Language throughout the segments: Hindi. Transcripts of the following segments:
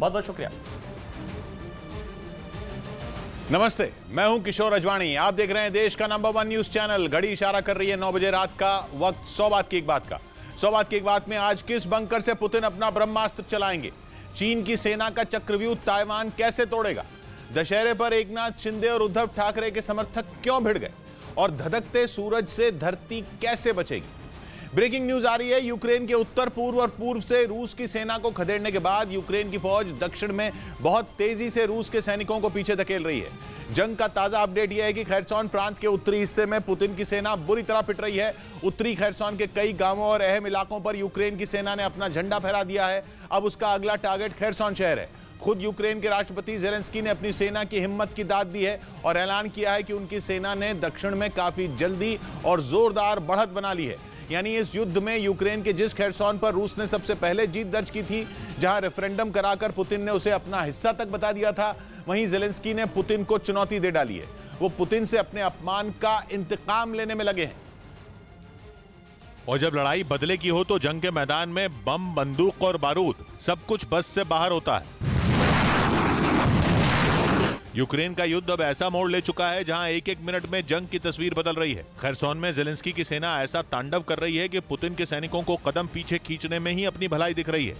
बहुत बहुत शुक्रिया। नमस्ते, मैं हूं किशोर अजवाणी। आप देख रहे हैं देश का नंबर 1 न्यूज चैनल। घड़ी इशारा कर रही है 9 बजे रात का वक्त। 100 बात की एक बात का। 100 बात की एक बात में आज किस बंकर से पुतिन अपना ब्रह्मास्त्र चलाएंगे? चीन की सेना का चक्रव्यूह ताइवान कैसे तोड़ेगा? दशहरे पर एकनाथ शिंदे और उद्धव ठाकरे के समर्थक क्यों भिड़ गए? और धधकते सूरज से धरती कैसे बचेगी? ब्रेकिंग न्यूज आ रही है। यूक्रेन के उत्तर पूर्व और पूर्व से रूस की सेना को खदेड़ने के बाद यूक्रेन की फौज दक्षिण में बहुत तेजी से रूस के सैनिकों को पीछे धकेल रही है। जंग का ताजा अपडेट यह है कि खैरसॉन प्रांत के उत्तरी हिस्से में पुतिन की सेना बुरी तरह पिट रही है। उत्तरी खैरसॉन के कई गांवों और अहम इलाकों पर यूक्रेन की सेना ने अपना झंडा फहरा दिया है। अब उसका अगला टारगेट खैरसॉन शहर है। खुद यूक्रेन के राष्ट्रपति ज़ेलेंस्की ने अपनी सेना की हिम्मत की दाद दी है और ऐलान किया है कि उनकी सेना ने दक्षिण में काफी जल्दी और जोरदार बढ़त बना ली है। यानी इस युद्ध में यूक्रेन के जिस खैरसॉन पर रूस ने सबसे पहले जीत दर्ज की थी, जहां रेफरेंडम कराकर पुतिन ने उसे अपना हिस्सा तक बता दिया था, वहीं ज़ेलेंस्की ने पुतिन को चुनौती दे डाली है। वो पुतिन से अपने अपमान का इंतकाम लेने में लगे हैं। और जब लड़ाई बदले की हो तो जंग के मैदान में बम, बंदूक और बारूद सब कुछ बस से बाहर होता है। यूक्रेन का युद्ध अब ऐसा मोड़ ले चुका है जहां एक एक मिनट में जंग की तस्वीर बदल रही है। खैरसॉन में ज़ेलेंस्की की सेना ऐसा तांडव कर रही है कि पुतिन के सैनिकों को कदम पीछे खींचने में ही अपनी भलाई दिख रही है।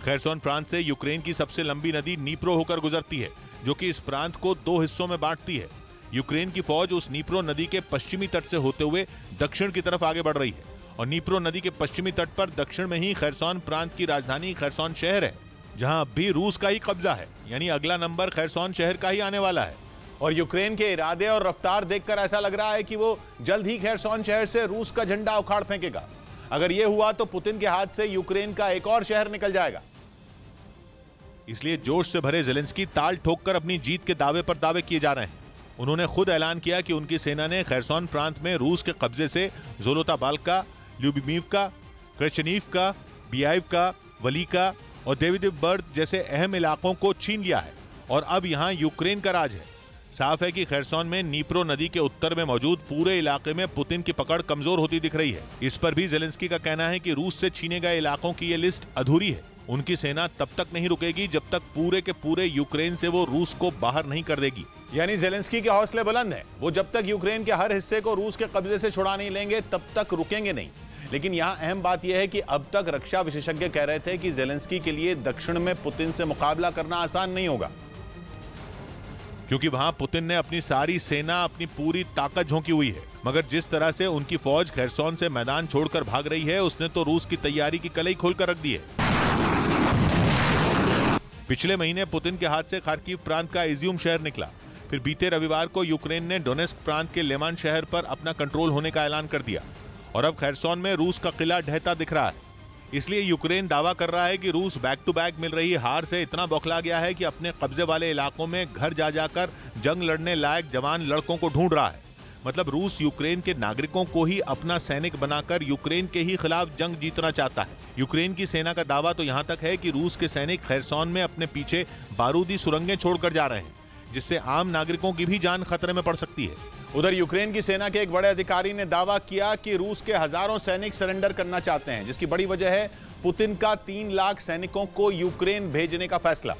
खैरसॉन प्रांत से यूक्रेन की सबसे लंबी नदी नीप्रो होकर गुजरती है, जो कि इस प्रांत को 2 हिस्सों में बांटती है। यूक्रेन की फौज उस नीप्रो नदी के पश्चिमी तट से होते हुए दक्षिण की तरफ आगे बढ़ रही है और नीप्रो नदी के पश्चिमी तट पर दक्षिण में ही खैरसॉन प्रांत की राजधानी खैरसॉन शहर है, जहां अब भी रूस का ही कब्जा है। यानी अगला नंबर खैरसॉन शहर का ही आने वाला है। और यूक्रेन के इरादे और रफ्तार देखकर ऐसा लग रहा है कि वो जल्द ही खैरसॉन शहर से रूस का झंडा उखाड़ फेंकेगा। अगर यह हुआ तो पुतिन के हाथ से यूक्रेन का एक और शहर निकल जाएगा। इसलिए जोश से भरे ज़ेलेंस्की ताल ठोककर अपनी जीत के दावे पर दावे किए जा रहे हैं। उन्होंने खुद ऐलान किया कि उनकी सेना ने खैरसॉन प्रांत में रूस के कब्जे से ज़ोलोताबाल्का, ल्यूबिमीवका, क्रेचनीवका, बियाइवका, वलीका और देविदिवबर्द जैसे अहम इलाकों को छीन लिया है और अब यहां यूक्रेन का राज है। साफ है कि खैरसॉन में नीप्रो नदी के उत्तर में मौजूद पूरे इलाके में पुतिन की पकड़ कमजोर होती दिख रही है। इस पर भी ज़ेलेंस्की का कहना है कि रूस से छीने गए इलाकों की ये लिस्ट अधूरी है। उनकी सेना तब तक नहीं रुकेगी जब तक पूरे के पूरे यूक्रेन से वो रूस को बाहर नहीं कर देगी। यानी ज़ेलेंस्की के हौसले बुलंद हैं। वो जब तक यूक्रेन के हर हिस्से को रूस के कब्जे से छुड़ा नहीं लेंगे तब तक रुकेंगे नहीं। लेकिन यहां अहम बात यह है कि अब तक रक्षा विशेषज्ञ कह रहे थे कि ज़ेलेंस्की के लिए दक्षिण में पुतिन से मुकाबला करना आसान नहीं होगा, क्योंकि वहां पुतिन ने अपनी सारी सेना, अपनी पूरी ताकत झोंकी हुई है। मगर जिस तरह से उनकी फौज खैरसॉन से मैदान छोड़कर भाग रही है, उसने तो रूस की तैयारी की कलई खोलकर रख दी है। पिछले महीने पुतिन के हाथ से खार्किव प्रांत का इज्यूम शहर निकला। फिर बीते रविवार को यूक्रेन ने डोनेस्क प्रांत के लेमान शहर पर अपना कंट्रोल होने का ऐलान कर दिया और अब खैरसॉन में रूस का किला ढहता दिख रहा है। इसलिए यूक्रेन दावा कर रहा है कि रूस बैक टू बैक मिल रही हार से इतना बौखला गया है कि अपने कब्जे वाले इलाकों में घर जा जाकर जंग लड़ने लायक जवान लड़कों को ढूंढ रहा है। मतलब रूस यूक्रेन के नागरिकों को ही अपना सैनिक बनाकर यूक्रेन के ही खिलाफ जंग जीतना चाहता है। यूक्रेन की सेना का दावा तो यहां तक है कि रूस के सैनिक खैरसॉन में अपने पीछे बारूदी सुरंगें छोड़कर जा रहे हैं, जिससे आम नागरिकों की भी जान खतरे में पड़ सकती है। उधर यूक्रेन की सेना के एक बड़े अधिकारी ने दावा किया कि रूस के हजारों सैनिक सरेंडर करना चाहते हैं, जिसकी बड़ी वजह है पुतिन का 3 लाख सैनिकों को यूक्रेन भेजने का फैसला,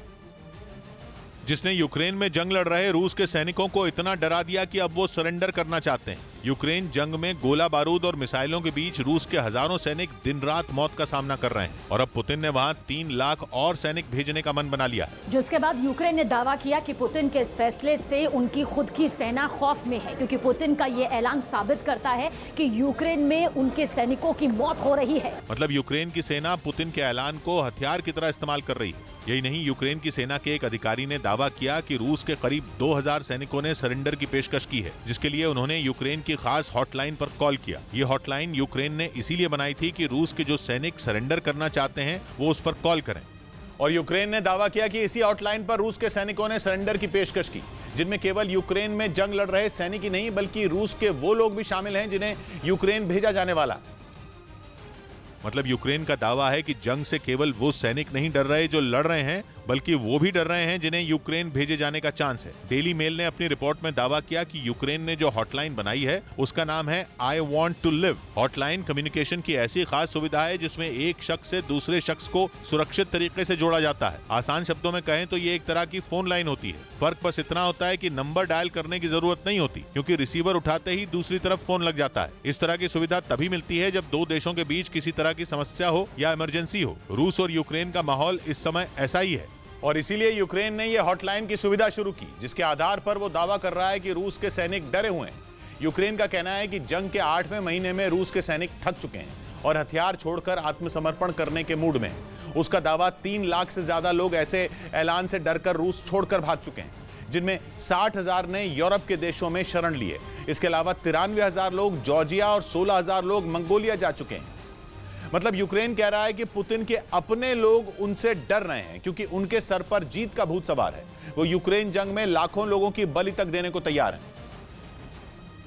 जिसने यूक्रेन में जंग लड़ रहे रूस के सैनिकों को इतना डरा दिया कि अब वो सरेंडर करना चाहते हैं। यूक्रेन जंग में गोला बारूद और मिसाइलों के बीच रूस के हजारों सैनिक दिन रात मौत का सामना कर रहे हैं और अब पुतिन ने वहां 3 लाख और सैनिक भेजने का मन बना लिया है। जिसके बाद यूक्रेन ने दावा किया कि पुतिन के इस फैसले से उनकी खुद की सेना खौफ में है, क्योंकि पुतिन का ये ऐलान साबित करता है कि यूक्रेन में उनके सैनिकों की मौत हो रही है। मतलब यूक्रेन की सेना पुतिन के ऐलान को हथियार की तरह इस्तेमाल कर रही है। यही नहीं, यूक्रेन की सेना के एक अधिकारी ने दावा किया कि रूस के करीब 2000 सैनिकों ने सरेंडर की पेशकश की है, जिसके लिए उन्होंने यूक्रेन की खास हॉटलाइन पर कॉल किया। ये हॉटलाइन यूक्रेन ने इसीलिए बनाई थी कि रूस के जो सैनिक सरेंडर करना चाहते हैं वो उस पर कॉल करें। और यूक्रेन ने दावा किया कि इसी हॉटलाइन पर रूस के सैनिकों ने सरेंडर की पेशकश की, जिनमें केवल यूक्रेन में जंग लड़ रहे सैनिक ही नहीं बल्कि रूस के वो लोग भी शामिल हैं जिन्हें यूक्रेन भेजा जाने वाला। मतलब यूक्रेन का दावा है कि जंग से केवल वो सैनिक नहीं डर रहे जो लड़ रहे हैं, बल्कि वो भी डर रहे हैं जिन्हें यूक्रेन भेजे जाने का चांस है। डेली मेल ने अपनी रिपोर्ट में दावा किया कि यूक्रेन ने जो हॉटलाइन बनाई है उसका नाम है I want to live. Hotline communication की ऐसी खास सुविधा है जिसमें एक शख्स से दूसरे शख्स को सुरक्षित तरीके से जोड़ा जाता है। आसान शब्दों में कहें तो ये एक तरह की फोन लाइन होती है। फर्क बस इतना होता है कि नंबर डायल करने की जरूरत नहीं होती, क्योंकि रिसीवर उठाते ही दूसरी तरफ फोन लग जाता है। इस तरह की सुविधा तभी मिलती है जब दो देशों के बीच किसी तरह की समस्या हो या इमरजेंसी हो। रूस और यूक्रेन का माहौल इस समय ऐसा ही है, और इसीलिए यूक्रेन ने यह हॉटलाइन की सुविधा शुरू की, जिसके आधार पर वो दावा कर रहा है कि रूस के सैनिक डरे हुए हैं। यूक्रेन का कहना है कि जंग के 8वें महीने में रूस के सैनिक थक चुके हैं और हथियार छोड़कर आत्मसमर्पण करने के मूड में हैं। उसका दावा 3 लाख से ज्यादा लोग ऐसे ऐलान से डरकर रूस छोड़कर भाग चुके हैं, जिनमें 60,000 ने यूरोप के देशों में शरण लिए। इसके अलावा 93,000 लोग जॉर्जिया और 16,000 लोग मंगोलिया जा चुके हैं। मतलब यूक्रेन कह रहा है कि पुतिन के अपने लोग उनसे डर रहे हैं, क्योंकि उनके सर पर जीत का भूत सवार है। वो यूक्रेन जंग में लाखों लोगों की बलि तक देने को तैयार हैं,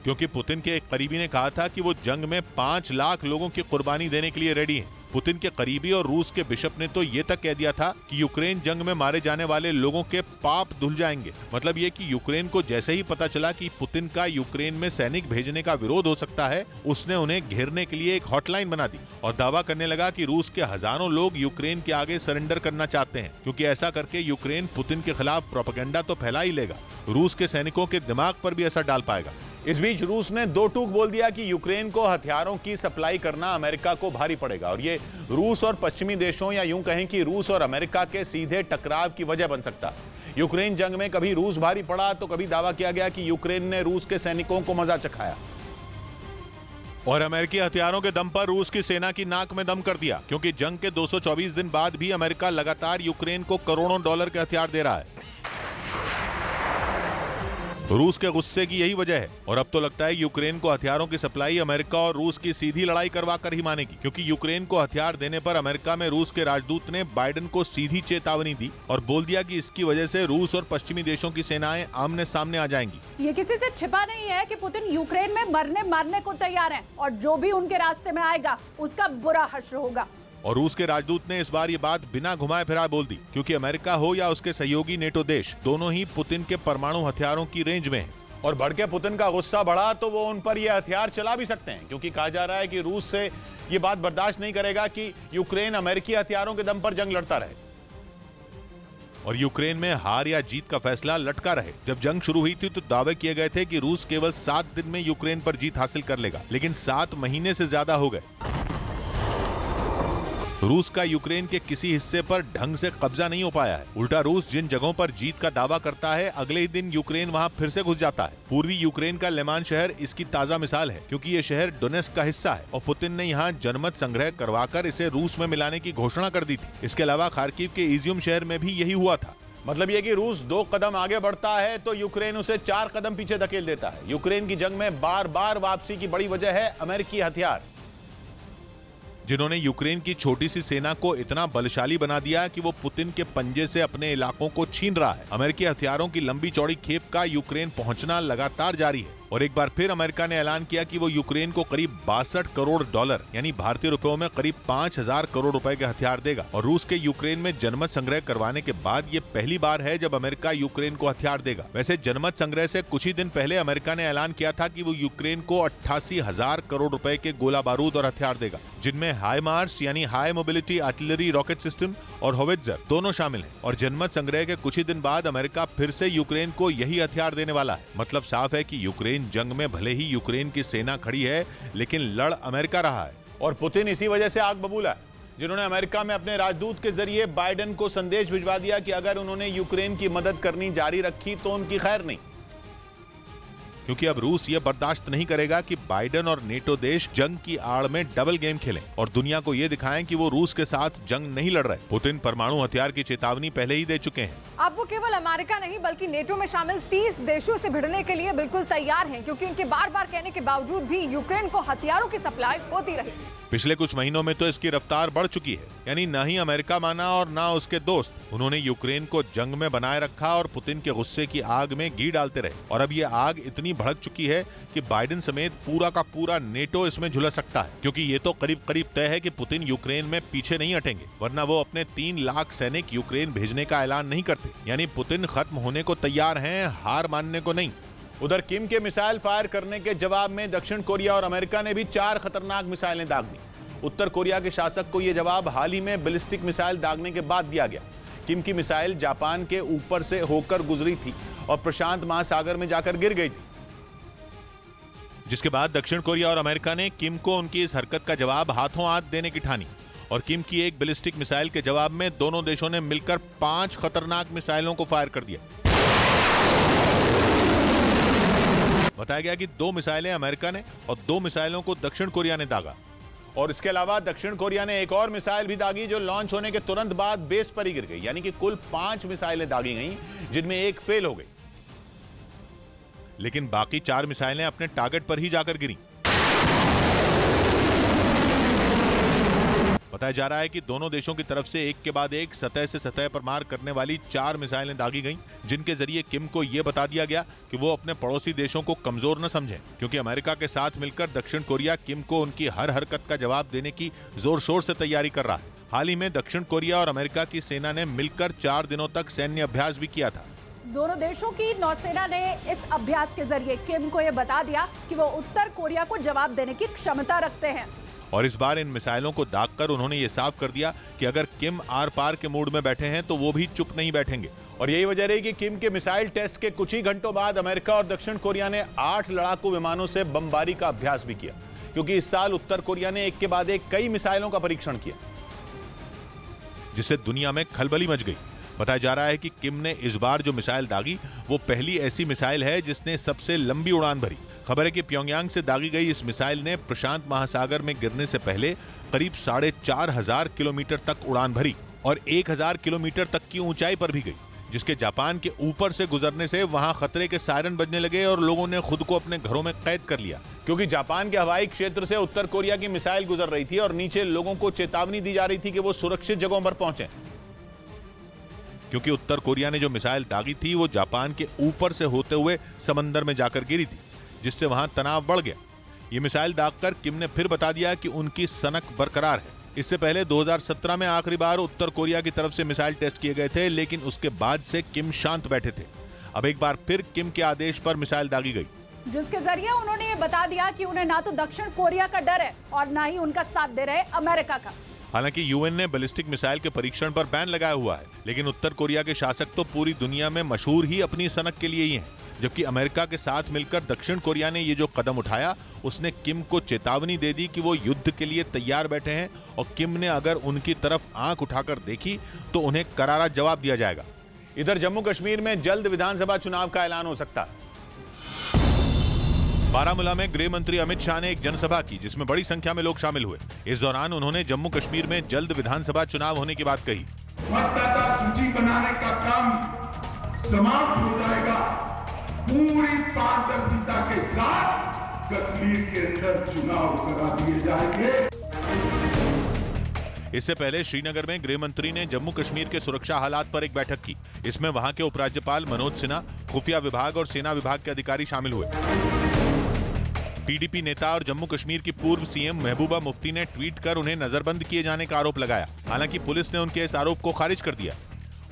क्योंकि पुतिन के एक करीबी ने कहा था कि वो जंग में 5 लाख लोगों की कुर्बानी देने के लिए रेडी हैं। पुतिन के करीबी और रूस के बिशप ने तो ये तक कह दिया था कि यूक्रेन जंग में मारे जाने वाले लोगों के पाप धुल जाएंगे। मतलब ये कि यूक्रेन को जैसे ही पता चला कि पुतिन का यूक्रेन में सैनिक भेजने का विरोध हो सकता है, उसने उन्हें घेरने के लिए एक हॉटलाइन बना दी और दावा करने लगा कि रूस के हजारों लोग यूक्रेन के आगे सरेंडर करना चाहते हैं, क्योंकि ऐसा करके यूक्रेन पुतिन के खिलाफ प्रोपेगेंडा तो फैला ही लेगा, रूस के सैनिकों के दिमाग पर भी असर डाल पाएगा। इस बीच रूस ने 2 टूक बोल दिया कि यूक्रेन को हथियारों की सप्लाई करना अमेरिका को भारी पड़ेगा, और ये रूस और पश्चिमी देशों, या यूं कहें कि रूस और अमेरिका के सीधे टकराव की वजह बन सकता है। यूक्रेन जंग में कभी रूस भारी पड़ा तो कभी दावा किया गया कि यूक्रेन ने रूस के सैनिकों को मजा चखाया, और अमेरिकी हथियारों के दम पर रूस की सेना की नाक में दम कर दिया, क्योंकि जंग के 224 दिन बाद भी अमेरिका लगातार यूक्रेन को करोड़ों डॉलर के हथियार दे रहा है। रूस के गुस्से की यही वजह है, और अब तो लगता है यूक्रेन को हथियारों की सप्लाई अमेरिका और रूस की सीधी लड़ाई करवाकर ही मानेगी, क्योंकि यूक्रेन को हथियार देने पर अमेरिका में रूस के राजदूत ने बाइडेन को सीधी चेतावनी दी और बोल दिया कि इसकी वजह से रूस और पश्चिमी देशों की सेनाएं आमने सामने आ जाएंगी। ये किसी से छिपा नहीं है कि पुतिन यूक्रेन में मरने मारने को तैयार है, और जो भी उनके रास्ते में आएगा उसका बुरा हश्र होगा। और रूस के राजदूत ने इस बार ये बात बिना घुमाए फिराए बोल दी, क्योंकि अमेरिका हो या उसके सहयोगी नेटो देश, दोनों ही पुतिन के परमाणु हथियारों की रेंज में हैं। और बढ़ के पुतिन का गुस्सा बढ़ा तो वो उन पर ये हथियार चला भी सकते हैं, क्योंकि कहा जा रहा है कि रूस से ये बात बर्दाश्त नहीं करेगा कि यूक्रेन अमेरिकी हथियारों के दम पर जंग लड़ता रहे और यूक्रेन में हार या जीत का फैसला लटका रहे। जब जंग शुरू हुई थी तो दावे किए गए थे कि रूस केवल 7 दिन में यूक्रेन पर जीत हासिल कर लेगा, लेकिन 7 महीने से ज्यादा हो गए। रूस का यूक्रेन के किसी हिस्से पर ढंग से कब्जा नहीं हो पाया है। उल्टा रूस जिन जगहों पर जीत का दावा करता है, अगले ही दिन यूक्रेन वहां फिर से घुस जाता है। पूर्वी यूक्रेन का लेमान शहर इसकी ताजा मिसाल है, क्योंकि ये शहर डोनेस्क का हिस्सा है और पुतिन ने यहाँ जनमत संग्रह करवाकर इसे रूस में मिलाने की घोषणा कर दी थी। इसके अलावा खार्किव के इजियम शहर में भी यही हुआ था। मतलब ये कि रूस 2 कदम आगे बढ़ता है तो यूक्रेन उसे 4 कदम पीछे धकेल देता है। यूक्रेन की जंग में बार बार वापसी की बड़ी वजह है अमेरिकी हथियार, जिन्होंने यूक्रेन की छोटी सी सेना को इतना बलशाली बना दिया कि वो पुतिन के पंजे से अपने इलाकों को छीन रहा है। अमेरिकी हथियारों की लंबी चौड़ी खेप का यूक्रेन पहुंचना लगातार जारी है, और एक बार फिर अमेरिका ने ऐलान किया कि वो यूक्रेन को करीब 62 करोड़ डॉलर यानी भारतीय रुपयों में करीब 5,000 करोड़ रुपए के हथियार देगा। और रूस के यूक्रेन में जनमत संग्रह करवाने के बाद ये पहली बार है जब अमेरिका यूक्रेन को हथियार देगा। वैसे जनमत संग्रह से कुछ ही दिन पहले अमेरिका ने ऐलान किया था कि वो यूक्रेन को 88,000 करोड़ रुपए के गोला बारूद और हथियार देगा, जिनमें हाई मार्स यानी high mobility artillery rocket system और होवित्जर दोनों शामिल हैं। और जनमत संग्रह के कुछ ही दिन बाद अमेरिका फिर से यूक्रेन को यही हथियार देने वाला है। मतलब साफ है कि यूक्रेन जंग में भले ही यूक्रेन की सेना खड़ी है, लेकिन लड़ अमेरिका रहा है। और पुतिन इसी वजह से आग बबूला है, जिन्होंने अमेरिका में अपने राजदूत के जरिए बाइडेन को संदेश भिजवा दिया कि अगर उन्होंने यूक्रेन की मदद करनी जारी रखी तो उनकी खैर नहीं, क्योंकि अब रूस ये बर्दाश्त नहीं करेगा कि बाइडेन और नेटो देश जंग की आड़ में डबल गेम खेलें और दुनिया को ये दिखाएं कि वो रूस के साथ जंग नहीं लड़ रहे। पुतिन परमाणु हथियार की चेतावनी पहले ही दे चुके हैं। अब वो केवल अमेरिका नहीं बल्कि नेटो में शामिल 30 देशों से भिड़ने के लिए बिल्कुल तैयार हैं, क्योंकि उनके बार बार कहने के बावजूद भी यूक्रेन को हथियारों की सप्लाई होती रही। पिछले कुछ महीनों में तो इसकी रफ्तार बढ़ चुकी है, यानी ना ही अमेरिका माना और ना उसके दोस्त। उन्होंने यूक्रेन को जंग में बनाए रखा और पुतिन के गुस्से की आग में घी डालते रहे, और अब ये आग इतनी भड़क चुकी है कि बाइडेन समेत पूरा का पूरा नेटो इसमें झुलस सकता है, क्योंकि ये तो करीब करीब तय है कि पुतिन यूक्रेन में पीछे नहीं हटेंगे, वरना वो अपने 3 लाख सैनिक यूक्रेन भेजने का ऐलान नहीं करते। यानी पुतिन खत्म होने को तैयार हैं, हार मानने को नहीं। उधर किम के मिसाइल फायर करने के जवाब में दक्षिण कोरिया और अमेरिका ने भी 4 खतरनाक मिसाइलें दाग दी। उत्तर कोरिया के शासक को यह जवाब हाल ही में बैलिस्टिक मिसाइल दागने के बाद दिया गया। किम की मिसाइल जापान के ऊपर से होकर गुजरी थी और प्रशांत महासागर में जाकर गिर गई थी, जिसके बाद दक्षिण कोरिया और अमेरिका ने किम को उनकी इस हरकत का जवाब हाथों हाथ देने की ठानी, और किम की एक बैलिस्टिक मिसाइल के जवाब में दोनों देशों ने मिलकर 5 खतरनाक मिसाइलों को फायर कर दिया। बताया गया कि 2 मिसाइलें अमेरिका ने और 2 मिसाइलों को दक्षिण कोरिया ने दागा, और इसके अलावा दक्षिण कोरिया ने एक और मिसाइल भी दागी जो लॉन्च होने के तुरंत बाद बेस पर ही गिर गई। यानी कि कुल 5 मिसाइलें दागी गईं, जिनमें एक फेल हो गई, लेकिन बाकी 4 मिसाइलें अपने टारगेट पर ही जाकर गिरी। बताया जा रहा है कि दोनों देशों की तरफ से एक के बाद एक सतह से सतह पर मार करने वाली 4 मिसाइलें दागी गईं, जिनके जरिए किम को यह बता दिया गया कि वो अपने पड़ोसी देशों को कमजोर न समझें, क्योंकि अमेरिका के साथ मिलकर दक्षिण कोरिया किम को उनकी हर हरकत का जवाब देने की जोर शोर से तैयारी कर रहा है। हाल ही में दक्षिण कोरिया और अमेरिका की सेना ने मिलकर 4 दिनों तक सैन्य अभ्यास भी किया था। दोनों देशों की नौसेना ने इस अभ्यास के जरिए किम को यह बता दिया कि वो उत्तर कोरिया को जवाब देने की क्षमता रखते हैं, और इस बार इन मिसाइलों को दागकर उन्होंने ये साफ कर दिया कि अगर किम आर पार के मूड में बैठे हैं तो वो भी चुप नहीं बैठेंगे। और यही वजह रही कि किम के मिसाइल टेस्ट के कुछ ही घंटों बाद अमेरिका और दक्षिण कोरिया ने 8 लड़ाकू विमानों से बमबारी का अभ्यास भी किया, क्योंकि इस साल उत्तर कोरिया ने एक के बाद एक कई मिसाइलों का परीक्षण किया, जिससे दुनिया में खलबली मच गई। बताया जा रहा है कि किम ने इस बार जो मिसाइल दागी वो पहली ऐसी मिसाइल है जिसने सबसे लंबी उड़ान भरी। खबर है कि प्योंगयांग से दागी गई इस मिसाइल ने प्रशांत महासागर में गिरने से पहले करीब 4,500 किलोमीटर तक उड़ान भरी और 1,000 किलोमीटर तक की ऊंचाई पर भी गई, जिसके जापान के ऊपर से गुजरने से वहां खतरे के सायरन बजने लगे और लोगों ने खुद को अपने घरों में कैद कर लिया, क्योंकि जापान के हवाई क्षेत्र से उत्तर कोरिया की मिसाइल गुजर रही थी और नीचे लोगों को चेतावनी दी जा रही थी कि वो सुरक्षित जगहों पर पहुंचे, क्योंकि उत्तर कोरिया ने जो मिसाइल दागी थी वो जापान के ऊपर से होते हुए समंदर में जाकर गिरी थी, जिससे वहां तनाव बढ़ गया। ये मिसाइल दागकर किम ने फिर बता दिया कि उनकी सनक बरकरार है। इससे पहले 2017 में आखिरी बार उत्तर कोरिया की तरफ से मिसाइल टेस्ट किए गए थे, लेकिन उसके बाद से किम शांत बैठे थे। अब एक बार फिर किम के आदेश पर मिसाइल दागी गई, जिसके जरिए उन्होंने ये बता दिया कि उन्हें ना तो दक्षिण कोरिया का डर है और ना ही उनका साथ दे रहे अमेरिका का। हालांकि यूएन ने बैलिस्टिक मिसाइल के परीक्षण पर बैन लगाया हुआ है, लेकिन उत्तर कोरिया के शासक तो पूरी दुनिया में मशहूर ही अपनी सनक के लिए ही हैं। जबकि अमेरिका के साथ मिलकर दक्षिण कोरिया ने ये जो कदम उठाया उसने किम को चेतावनी दे दी कि वो युद्ध के लिए तैयार बैठे हैं, और किम ने अगर उनकी तरफ आंख उठाकर देखी तो उन्हें करारा जवाब दिया जाएगा। इधर जम्मू कश्मीर में जल्द विधानसभा चुनाव का ऐलान हो सकता है। बारामूला में गृह मंत्री अमित शाह ने एक जनसभा की, जिसमें बड़ी संख्या में लोग शामिल हुए। इस दौरान उन्होंने जम्मू कश्मीर में जल्द विधानसभा चुनाव होने की बात कही। मतदाता सूची बनाने का काम समाप्त हो जाएगा। पूरी पारदर्शिता के साथ कश्मीर के अंदर चुनाव करा दिए जाएंगे। इससे पहले श्रीनगर में गृह मंत्री ने जम्मू कश्मीर के सुरक्षा हालात पर एक बैठक की। इसमें वहां के उपराज्यपाल मनोज सिन्हा, खुफिया विभाग और सेना विभाग के अधिकारी शामिल हुए। पीडीपी नेता और जम्मू कश्मीर की पूर्व सीएम महबूबा मुफ्ती ने ट्वीट कर उन्हें नजरबंद किए जाने का आरोप लगाया। हालांकि पुलिस ने उनके इस आरोप को खारिज कर दिया।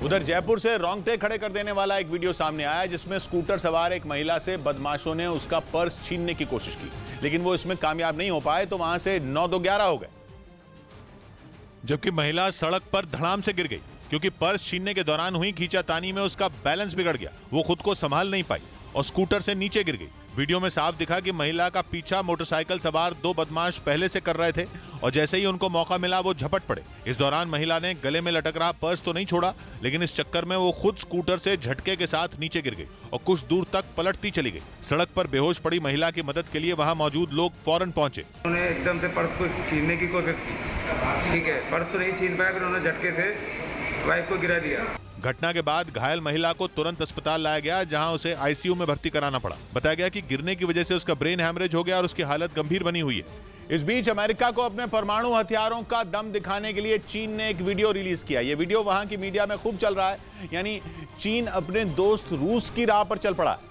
उधर जयपुर से रोंगटे खड़े कर देने वाला एक वीडियो सामने आया, जिसमें स्कूटर सवार एक महिला से बदमाशों ने उसका पर्स छीनने की कोशिश की, लेकिन वो इसमें कामयाब नहीं हो पाए, तो वहां से 9-2-11 हो गए, जबकि महिला सड़क पर धड़ाम से गिर गई, क्योंकि पर्स छीनने के दौरान हुई खींचातानी में उसका बैलेंस बिगड़ गया। वो खुद को संभाल नहीं पाई और स्कूटर से नीचे गिर गई। वीडियो में साफ दिखा कि महिला का पीछा मोटरसाइकिल सवार 2 बदमाश पहले से कर रहे थे, और जैसे ही उनको मौका मिला वो झपट पड़े। इस दौरान महिला ने गले में लटक रहा पर्स तो नहीं छोड़ा, लेकिन इस चक्कर में वो खुद स्कूटर से झटके के साथ नीचे गिर गई और कुछ दूर तक पलटती चली गई। सड़क पर बेहोश पड़ी महिला की मदद के लिए वहां मौजूद लोग फौरन पहुंचे। उन्होंने एकदम से पर्स को छीनने की कोशिश की, ठीक है, पर्स तो नहीं छीन पाया, फिर उन्होंने झटके से वाइफ को गिरा दिया। घटना के बाद घायल महिला को तुरंत अस्पताल लाया गया, जहां उसे आईसीयू में भर्ती कराना पड़ा। बताया गया कि गिरने की वजह से उसका ब्रेन हैमरेज हो गया और उसकी हालत गंभीर बनी हुई है। इस बीच अमेरिका को अपने परमाणु हथियारों का दम दिखाने के लिए चीन ने एक वीडियो रिलीज किया। यह वीडियो वहां की मीडिया में खूब चल रहा है, यानी चीन अपने दोस्त रूस की राह पर चल पड़ा है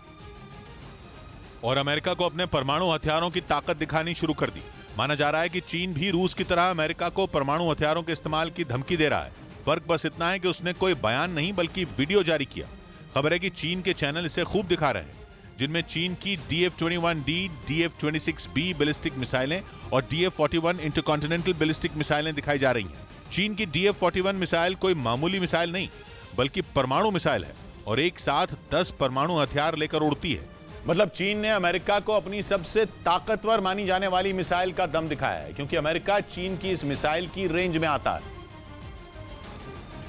और अमेरिका को अपने परमाणु हथियारों की ताकत दिखानी शुरू कर दी। माना जा रहा है कि चीन भी रूस की तरह अमेरिका को परमाणु हथियारों के इस्तेमाल की धमकी दे रहा है। फर्क बस इतना है कि उसने कोई बयान नहीं बल्कि वीडियो जारी किया। खबर है कि चीन के चैनल इसे खूब दिखा रहे हैं, जिनमें चीन की DF-21D, DF-26B बैलिस्टिक मिसाइलें और DF-41 इंटरकॉन्टिनेंटल बैलिस्टिक मिसाइलें दिखाई जा रही हैं। चीन की DF-41 मिसाइल कोई मामूली मिसाइल नहीं बल्कि परमाणु मिसाइल है और एक साथ 10 परमाणु हथियार लेकर उड़ती है। मतलब चीन ने अमेरिका को अपनी सबसे ताकतवर मानी जाने वाली मिसाइल का दम दिखाया है, क्योंकि अमेरिका चीन की इस मिसाइल की रेंज में आता है।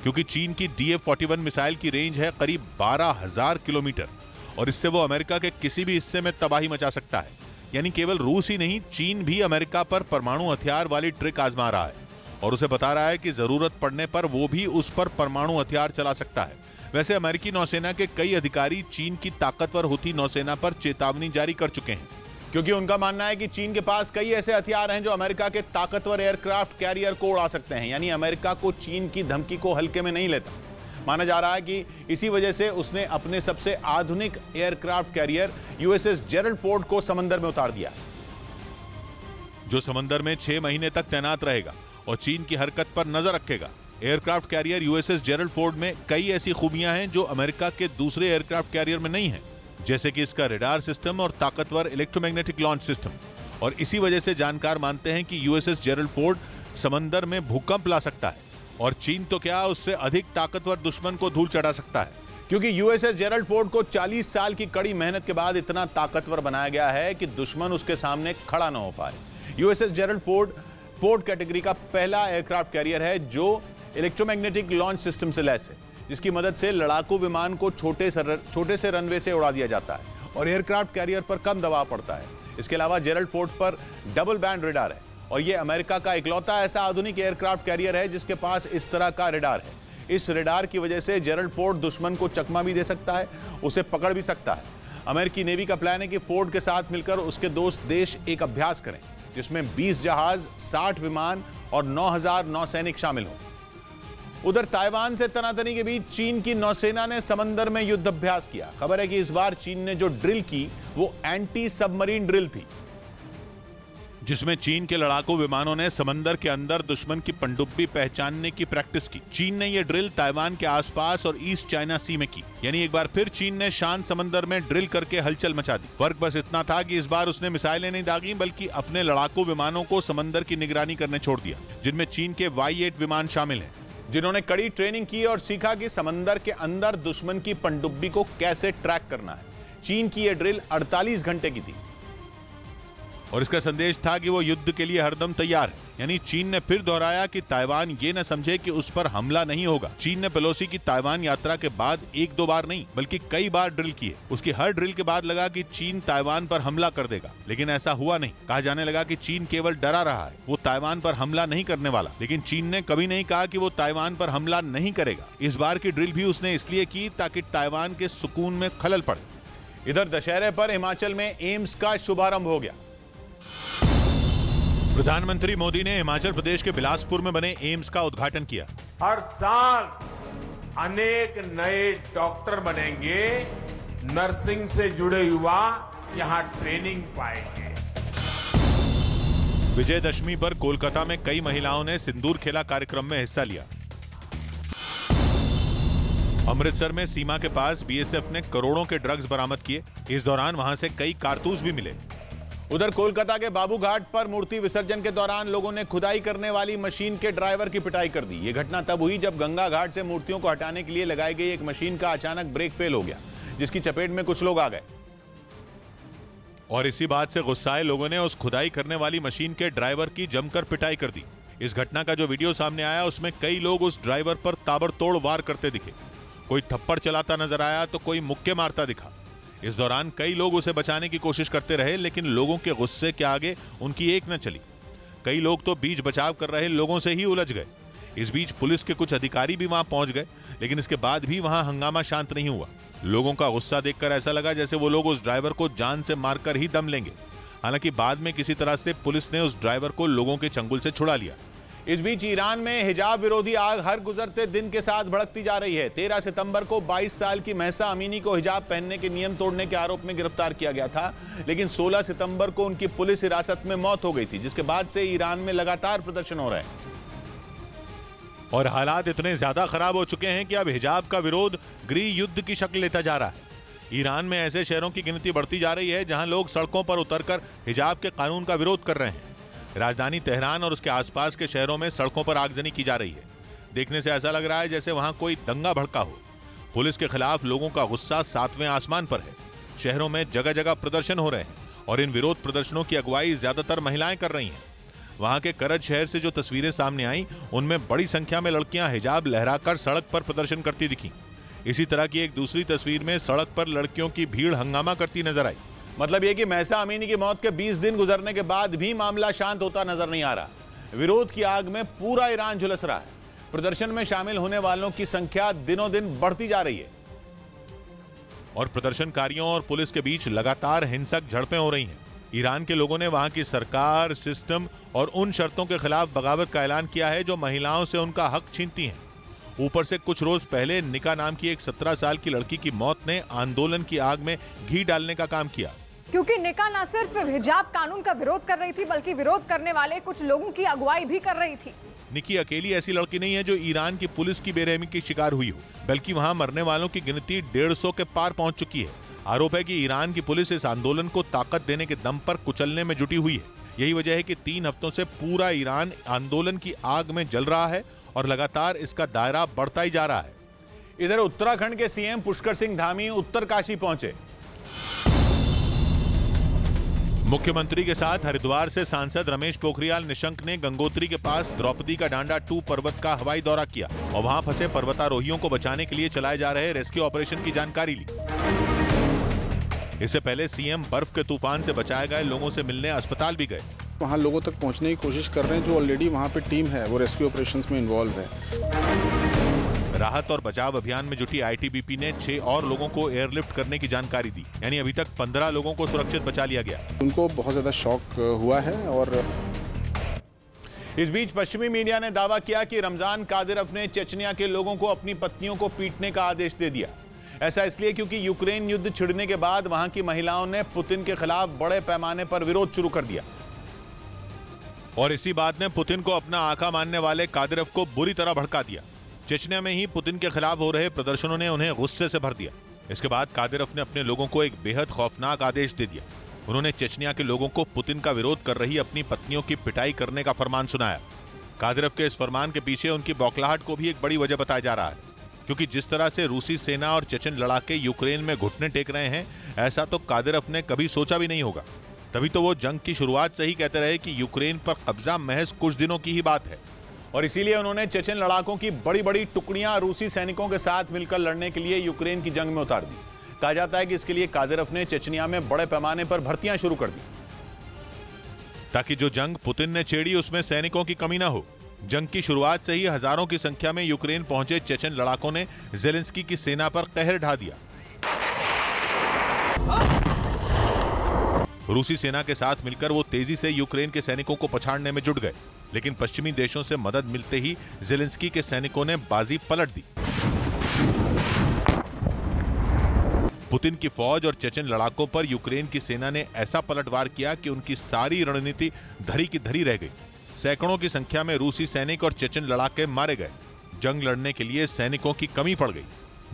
क्योंकि चीन की DF-41 मिसाइल की रेंज है करीब 12,000 किलोमीटर और इससे वो अमेरिका के किसी भी हिस्से में तबाही मचा सकता है। यानी केवल रूस ही नहीं, चीन भी अमेरिका पर परमाणु हथियार वाली ट्रिक आजमा रहा है और उसे बता रहा है कि जरूरत पड़ने पर वो भी उस पर परमाणु हथियार चला सकता है। वैसे अमेरिकी नौसेना के कई अधिकारी चीन की ताकतवर हुथी नौसेना पर चेतावनी जारी कर चुके हैं, क्योंकि उनका मानना है कि चीन के पास कई ऐसे हथियार हैं जो अमेरिका के ताकतवर एयरक्राफ्ट कैरियर को उड़ा सकते हैं। यानी अमेरिका को चीन की धमकी को हल्के में नहीं लेता। माना जा रहा है कि इसी वजह से उसने अपने सबसे आधुनिक aircraft carrier USS Gerald Ford को समंदर में उतार दिया, जो समंदर में 6 महीने तक तैनात रहेगा और चीन की हरकत पर नजर रखेगा। Aircraft carrier USS Gerald Ford में कई ऐसी खूबियां हैं जो अमेरिका के दूसरे एयरक्राफ्ट कैरियर में नहीं है, जैसे कि इसका रडार सिस्टम और ताकतवर इलेक्ट्रोमैग्नेटिक लॉन्च सिस्टम। और इसी वजह से जानकार मानते हैं कि USS जेरल्ड फोर्ड समंदर में भूकंप ला सकता है और चीन तो क्या, उससे अधिक ताकतवर दुश्मन को धूल चढ़ा सकता है। क्योंकि USS जेरल्ड फोर्ड को 40 साल की कड़ी मेहनत के बाद इतना ताकतवर बनाया गया है कि दुश्मन उसके सामने खड़ा न हो पाए। USS जेरल्ड फोर्ड कैटेगरी का पहला एयरक्राफ्ट कैरियर है जो इलेक्ट्रोमैग्नेटिक लॉन्च सिस्टम से लैस है, जिसकी मदद से लड़ाकू विमान को छोटे से रनवे से उड़ा दिया जाता है और एयरक्राफ्ट कैरियर पर कम दबाव पड़ता है। इसके अलावा जेरल्ड फोर्ड पर डबल बैंड रडार है और यह अमेरिका का इकलौता ऐसा आधुनिक एयरक्राफ्ट कैरियर है जिसके पास इस तरह का रडार है। इस रडार की वजह से जेरल्ड फोर्ड दुश्मन को चकमा भी दे सकता है, उसे पकड़ भी सकता है। अमेरिकी नेवी का प्लान है कि फोर्ड के साथ मिलकर उसके दोस्त देश एक अभ्यास करें जिसमें 20 जहाज, 60 विमान और 9,000 नौसैनिक शामिल हों। उधर ताइवान से तनातनी के बीच चीन की नौसेना ने समंदर में युद्ध अभ्यास किया। खबर है कि इस बार चीन ने जो ड्रिल की वो एंटी सबमरीन ड्रिल थी, जिसमें चीन के लड़ाकू विमानों ने समंदर के अंदर दुश्मन की पनडुब्बी पहचानने की प्रैक्टिस की। चीन ने यह ड्रिल ताइवान के आसपास और ईस्ट चाइना सी में की। यानी एक बार फिर चीन ने शांत समंदर में ड्रिल करके हलचल मचा दी। फर्क बस इतना था कि इस बार उसने मिसाइलें नहीं दागी बल्कि अपने लड़ाकू विमानों को समंदर की निगरानी करने छोड़ दिया, जिनमें चीन के Y-8 विमान शामिल हैं, जिन्होंने कड़ी ट्रेनिंग की और सीखा कि समंदर के अंदर दुश्मन की पनडुब्बी को कैसे ट्रैक करना है। चीन की यह ड्रिल 48 घंटे की थी और इसका संदेश था कि वो युद्ध के लिए हरदम तैयार है। यानी चीन ने फिर दोहराया कि ताइवान ये न समझे कि उस पर हमला नहीं होगा। चीन ने पेलोसी की ताइवान यात्रा के बाद 1-2 बार नहीं बल्कि कई बार ड्रिल किए। उसकी हर ड्रिल के बाद लगा कि चीन ताइवान पर हमला कर देगा, लेकिन ऐसा हुआ नहीं। कहा जाने लगा कि चीन केवल डरा रहा है, वो ताइवान पर हमला नहीं करने वाला। लेकिन चीन ने कभी नहीं कहा कि वो ताइवान पर हमला नहीं करेगा। इस बार की ड्रिल भी उसने इसलिए की ताकि ताइवान के सुकून में खलल पड़े। इधर दशहरे पर हिमाचल में एम्स का शुभारंभ हो गया। प्रधानमंत्री मोदी ने हिमाचल प्रदेश के बिलासपुर में बने एम्स का उद्घाटन किया। हर साल अनेक नए डॉक्टर बनेंगे, नर्सिंग से जुड़े युवा यहां ट्रेनिंग पाएंगे। विजयदशमी पर कोलकाता में कई महिलाओं ने सिंदूर खेला कार्यक्रम में हिस्सा लिया। अमृतसर में सीमा के पास BSF ने करोड़ों के ड्रग्स बरामद किए। इस दौरान वहां से कई कारतूस भी मिले। उधर कोलकाता के बाबू घाट पर मूर्ति विसर्जन के दौरान लोगों ने खुदाई करने वाली मशीन के ड्राइवर की पिटाई कर दी। यह घटना तब हुई जब गंगा घाट से मूर्तियों को हटाने के लिए लगाई गई एक मशीन का अचानक ब्रेक फेल हो गया, जिसकी चपेट में कुछ लोग आ गए और इसी बात से गुस्साए लोगों ने उस खुदाई करने वाली मशीन के ड्राइवर की जमकर पिटाई कर दी। इस घटना का जो वीडियो सामने आया उसमें कई लोग उस ड्राइवर पर ताबड़तोड़ वार करते दिखे। कोई थप्पड़ चलाता नजर आया तो कोई मुक्के मारता दिखा। इस दौरान कई लोग उसे बचाने की कोशिश करते रहे, लेकिन लोगों के गुस्से के आगे उनकी एक न चली। कई लोग तो बीच बचाव कर रहे लोगों से ही उलझ गए। इस बीच पुलिस के कुछ अधिकारी भी वहां पहुंच गए, लेकिन इसके बाद भी वहां हंगामा शांत नहीं हुआ। लोगों का गुस्सा देखकर ऐसा लगा जैसे वो लोग उस ड्राइवर को जान से मारकर ही दम लेंगे। हालांकि बाद में किसी तरह से पुलिस ने उस ड्राइवर को लोगों के चंगुल से छुड़ा लिया। इस बीच ईरान में हिजाब विरोधी आग हर गुजरते दिन के साथ भड़कती जा रही है। 13 सितंबर को 22 साल की महसा अमीनी को हिजाब पहनने के नियम तोड़ने के आरोप में गिरफ्तार किया गया था, लेकिन 16 सितंबर को उनकी पुलिस हिरासत में मौत हो गई थी, जिसके बाद से ईरान में लगातार प्रदर्शन हो रहे हैं। और हालात इतने ज्यादा खराब हो चुके हैं कि अब हिजाब का विरोध गृह युद्ध की शक्ल लेता जा रहा है। ईरान में ऐसे शहरों की गिनती बढ़ती जा रही है जहां लोग सड़कों पर उतरकर हिजाब के कानून का विरोध कर रहे हैं। राजधानी तेहरान और उसके आसपास के शहरों में सड़कों पर आगजनी की जा रही है। देखने से ऐसा लग रहा है जैसे वहां कोई दंगा भड़का हो। पुलिस के खिलाफ लोगों का गुस्सा 7वें आसमान पर है। शहरों में जगह जगह प्रदर्शन हो रहे हैं और इन विरोध प्रदर्शनों की अगुवाई ज्यादातर महिलाएं कर रही हैं। वहां के करज शहर से जो तस्वीरें सामने आई, उनमें बड़ी संख्या में लड़कियां हिजाब लहराकर सड़क पर प्रदर्शन करती दिखी। इसी तरह की एक दूसरी तस्वीर में सड़क पर लड़कियों की भीड़ हंगामा करती नजर आई। मतलब यह कि महसा अमीनी की मौत के 20 दिन गुजरने के बाद भी मामला शांत होता नजर नहीं आ रहा। विरोध की आग में पूरा ईरान झुलस रहा है। प्रदर्शन में शामिल होने वालों की संख्या दिनों दिन बढ़ती जा रही है और प्रदर्शनकारियों और पुलिस के बीच लगातार हिंसक झड़पें हो रही हैं। ईरान के लोगों ने वहां की सरकार, सिस्टम और उन शर्तों के खिलाफ बगावत का ऐलान किया है जो महिलाओं से उनका हक छीनती हैं। ऊपर से कुछ रोज पहले निका नाम की एक 17 साल की लड़की की मौत ने आंदोलन की आग में घी डालने का काम किया, क्योंकि निका न सिर्फ हिजाब कानून का विरोध कर रही थी, बल्कि विरोध करने वाले कुछ लोगों की अगुवाई भी कर रही थी। निकी अकेली ऐसी लड़की नहीं है जो ईरान की पुलिस की बेरहमी की शिकार हुई हो, बल्कि वहां मरने वालों की गिनती 150 के पार पहुंच चुकी है। आरोप है कि ईरान की पुलिस इस आंदोलन को ताकत देने के दम पर कुचलने में जुटी हुई है। यही वजह है कि 3 हफ्तों से पूरा ईरान आंदोलन की आग में जल रहा है और लगातार इसका दायरा बढ़ता ही जा रहा है। इधर उत्तराखंड के सीएम पुष्कर सिंह धामी उत्तरकाशी पहुंचे। मुख्यमंत्री के साथ हरिद्वार से सांसद रमेश पोखरियाल निशंक ने गंगोत्री के पास द्रौपदी का डांडा 2 पर्वत का हवाई दौरा किया और वहां फंसे पर्वतारोहियों को बचाने के लिए चलाए जा रहे रेस्क्यू ऑपरेशन की जानकारी ली। इससे पहले सीएम बर्फ के तूफान से बचाए गए लोगों से मिलने अस्पताल भी गए। वहाँ लोगों तक पहुँचने की कोशिश कर रहे हैं। जो ऑलरेडी वहाँ पे टीम है वो रेस्क्यू ऑपरेशंस में इन्वॉल्व है। राहत और बचाव अभियान में जुटी आईटीबीपी ने 6 और लोगों को एयरलिफ्ट करने की जानकारी दी, यानी अभी तक 15 लोगों को सुरक्षित बचा लिया गया। उनको बहुत ज्यादा शॉक हुआ है। और इस बीच पश्चिमी मीडिया ने दावा किया कि रमजान कादिरोव ने चेचनिया के लोगों को अपनी पत्नियों को पीटने का आदेश दे दिया। ऐसा इसलिए क्योंकि यूक्रेन युद्ध छिड़ने के बाद वहां की महिलाओं ने पुतिन के खिलाफ बड़े पैमाने पर विरोध शुरू कर दिया और इसी बात ने पुतिन को अपना आका मानने वाले कादिरोव को बुरी तरह भड़का दिया। चेचनिया में ही पुतिन के खिलाफ हो रहे प्रदर्शनों ने उन्हें गुस्से से भर दिया। इसके बाद कादिरोव ने अपने लोगों को एक बेहद खौफनाक आदेश दे दिया। उन्होंने चेचनिया के लोगों को पुतिन का विरोध कर रही अपनी पत्नियों की पिटाई करने का फरमान सुनाया। कादिरोव के इस फरमान के पीछे उनकी बौखलाहट को भी एक बड़ी वजह बताया जा रहा है, क्योंकि जिस तरह से रूसी सेना और चेचन लड़ाके यूक्रेन में घुटने टेक रहे हैं, ऐसा तो कादिरोव ने कभी सोचा भी नहीं होगा। तभी तो वो जंग की शुरुआत से ही कहते रहे कि यूक्रेन पर कब्जा महज कुछ दिनों की ही बात है और इसीलिए उन्होंने चेचन लड़ाकों की बड़ी बड़ी टुकड़ियां रूसी सैनिकों के साथ मिलकर लड़ने के लिए यूक्रेन की जंग में उतार दी। कहा जाता है कि इसके लिए कादिरोव ने चेचनिया में बड़े पैमाने पर भर्तियां शुरू कर दी ताकि जो जंग पुतिन ने छेड़ी उसमें सैनिकों की कमी न हो। जंग की शुरुआत से ही हजारों की संख्या में यूक्रेन पहुंचे चेचन लड़ाकों ने जेलेंस्की की सेना पर कहर ढा दिया। रूसी सेना के साथ मिलकर वो तेजी से यूक्रेन के सैनिकों को पछाड़ने में जुट गए, लेकिन पश्चिमी देशों से मदद मिलते ही जेलेंस्की के सैनिकों ने बाजी पलट दी। पुतिन की फौज और चेचन लड़ाकों पर यूक्रेन की सेना ने ऐसा पलटवार किया कि उनकी सारी रणनीति धरी की धरी रह गई। सैकड़ों की संख्या में रूसी सैनिक और चेचन लड़ाके मारे गए। जंग लड़ने के लिए सैनिकों की कमी पड़ गई,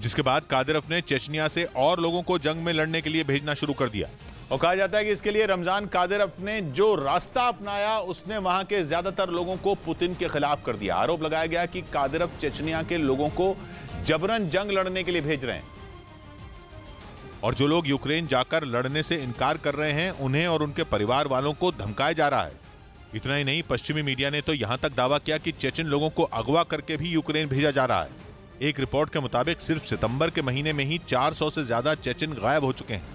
जिसके बाद कादिरोव ने चेचनिया से और लोगों को जंग में लड़ने के लिए भेजना शुरू कर दिया। और कहा जाता है कि इसके लिए रमजान कादिरोव ने जो रास्ता अपनाया उसने वहां के ज्यादातर लोगों को पुतिन के खिलाफ कर दिया। आरोप लगाया गया कि कादिरोव चेचनिया के लोगों को जबरन जंग लड़ने के लिए भेज रहे हैं और जो लोग यूक्रेन जाकर लड़ने से इनकार कर रहे हैं उन्हें और उनके परिवार वालों को धमकाया जा रहा है। इतना ही नहीं, पश्चिमी मीडिया ने तो यहां तक दावा किया कि चेचन लोगों को अगवा करके भी यूक्रेन भेजा जा रहा है। एक रिपोर्ट के मुताबिक सिर्फ सितंबर के महीने में ही 400 से ज्यादा चेचन गायब हो चुके हैं।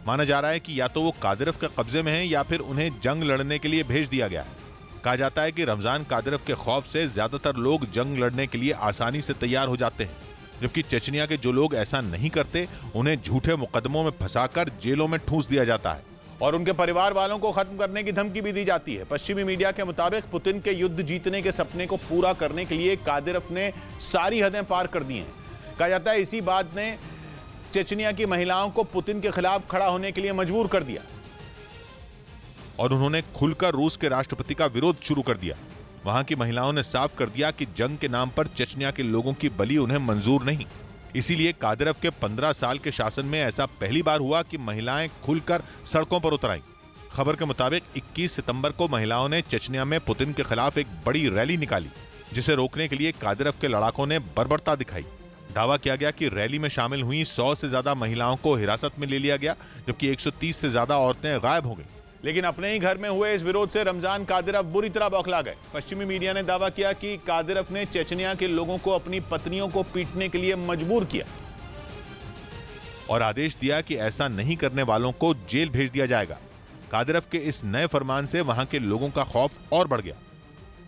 माना जा रहा है कि या तो वो कादिरोव के कब्जे में हैं या फिर उन्हें जंग लड़ने के लिए भेज दिया गया है। कहा जाता है कि रमजान कादिरोव के खौफ से ज्यादातर लोग जंग लड़ने के लिए आसानी से तैयार हो जाते हैं, जबकि चेचनिया के जो लोग ऐसा नहीं करते उन्हें झूठे मुकदमों में फंसाकर जेलों में ठूंस दिया जाता है और उनके परिवार वालों को खत्म करने की धमकी भी दी जाती है। पश्चिमी मीडिया के मुताबिक पुतिन के युद्ध जीतने के सपने को पूरा करने के लिए कादिरोव ने सारी हदें पार कर दी हैं। कहा जाता है इसी बात ने चेचनिया की महिलाओं को पुतिन के खिलाफ खड़ा होने के लिए मजबूर कर दिया और उन्होंने खुलकर रूस के राष्ट्रपति का विरोध शुरू कर दिया। वहां की महिलाओं ने साफ कर दिया कि जंग के नाम पर चेचनिया के लोगों की बलि उन्हें मंजूर नहीं। इसीलिए कादिरोव के 15 साल के शासन में ऐसा पहली बार हुआ कि महिलाएं खुलकर सड़कों पर उतर आईं। खबर के मुताबिक 21 सितंबर को महिलाओं ने चेचनिया में पुतिन के खिलाफ एक बड़ी रैली निकाली, जिसे रोकने के लिए कादिरोव के लड़ाकों ने बर्बरता दिखाई। दावा किया गया कि रैली में शामिल हुई 100 से ज्यादा महिलाओं को हिरासत में ले लिया गया, जबकि 130 से ज्यादा औरतें गायब हो गईं। लेकिन अपने ही घर में हुए इस विरोध से रमजान कादिरोव बुरी तरह बौखला गए। पश्चिमी मीडिया ने दावा किया कि कादिरोव ने चेचनिया के लोगों को अपनी पत्नियों को पीटने के लिए मजबूर किया और आदेश दिया कि ऐसा नहीं करने वालों को जेल भेज दिया जाएगा। कादिरोव के इस नए फरमान से वहां के लोगों का खौफ और बढ़ गया।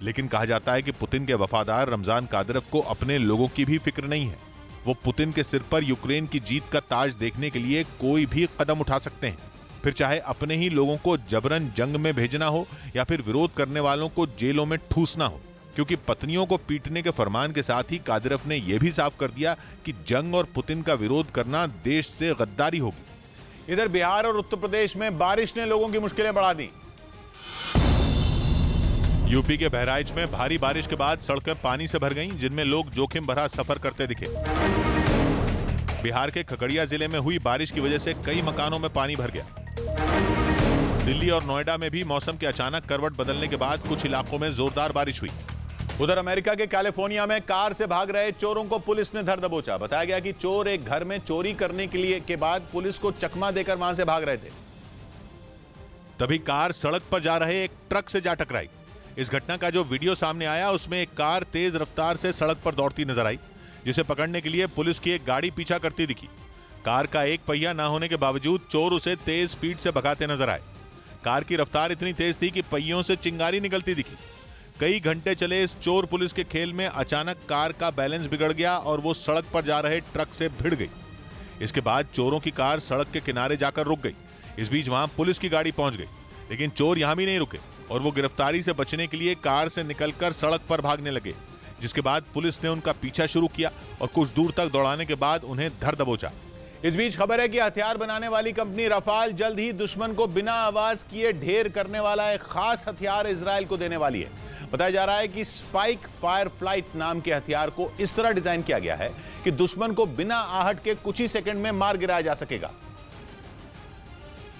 लेकिन कहा जाता है कि पुतिन के वफादार रमजान कादिरोव को अपने लोगों की भी फिक्र नहीं है। वो पुतिन के सिर पर यूक्रेन की जीत का ताज देखने के लिए कोई भी कदम उठा सकते हैं, फिर चाहे अपने ही लोगों को जबरन जंग में भेजना हो या फिर विरोध करने वालों को जेलों में ठूसना हो, क्योंकि पत्नियों को पीटने के फरमान के साथ ही कादिरोव ने यह भी साफ कर दिया कि जंग और पुतिन का विरोध करना देश से गद्दारी होगी। इधर बिहार और उत्तर प्रदेश में बारिश ने लोगों की मुश्किलें बढ़ा दी। यूपी के बहराइच में भारी बारिश के बाद सड़कें पानी से भर गईं, जिनमें लोग जोखिम भरा सफर करते दिखे। बिहार के खगड़िया जिले में हुई बारिश की वजह से कई मकानों में पानी भर गया। दिल्ली और नोएडा में भी मौसम के अचानक करवट बदलने के बाद कुछ इलाकों में जोरदार बारिश हुई। उधर अमेरिका के कैलिफोर्निया में कार से भाग रहे चोरों को पुलिस ने धर दबोचा। बताया गया कि चोर एक घर में चोरी करने के बाद पुलिस को चकमा देकर वहां से भाग रहे थे। तभी कार सड़क पर जा रहे एक ट्रक से जा टकराई। इस घटना का जो वीडियो सामने आया उसमें एक कार तेज रफ्तार से सड़क पर दौड़ती नजर आई, जिसे पकड़ने के लिए पुलिस की एक गाड़ी पीछा करती दिखी। कार का एक पहिया न होने के बावजूद चोर उसे तेज स्पीड से भगाते नजर आए। कार की रफ्तार इतनी तेज थी कि पहियों से चिंगारी निकलती दिखी। कई घंटे चले इस चोर पुलिस के खेल में अचानक कार का बैलेंस बिगड़ गया और वो सड़क पर जा रहे ट्रक से भिड़ गई। इसके बाद चोरों की कार सड़क के किनारे जाकर रुक गई। इस बीच वहां पुलिस की गाड़ी पहुंच गई, लेकिन चोर यहां भी नहीं रुके और वो गिरफ्तारी से बचने के लिए कार से निकलकर सड़क पर भागने लगे, जिसके बाद पुलिस ने उनका पीछा शुरू किया और कुछ दूर तक दौड़ाने के बाद उन्हें धर दबोचा। इस बीच खबर है कि हथियार बनाने वाली कंपनी रफाल जल्द ही दुश्मन को बिना आवाज किए ढेर करने वाला एक खास हथियार इजराइल को देने वाली है। बताया जा रहा है कि स्पाइक फायर फ्लाइट नाम के हथियार को इस तरह डिजाइन किया गया है कि दुश्मन को बिना आहट के कुछ ही सेकंड में मार गिराया जा सकेगा।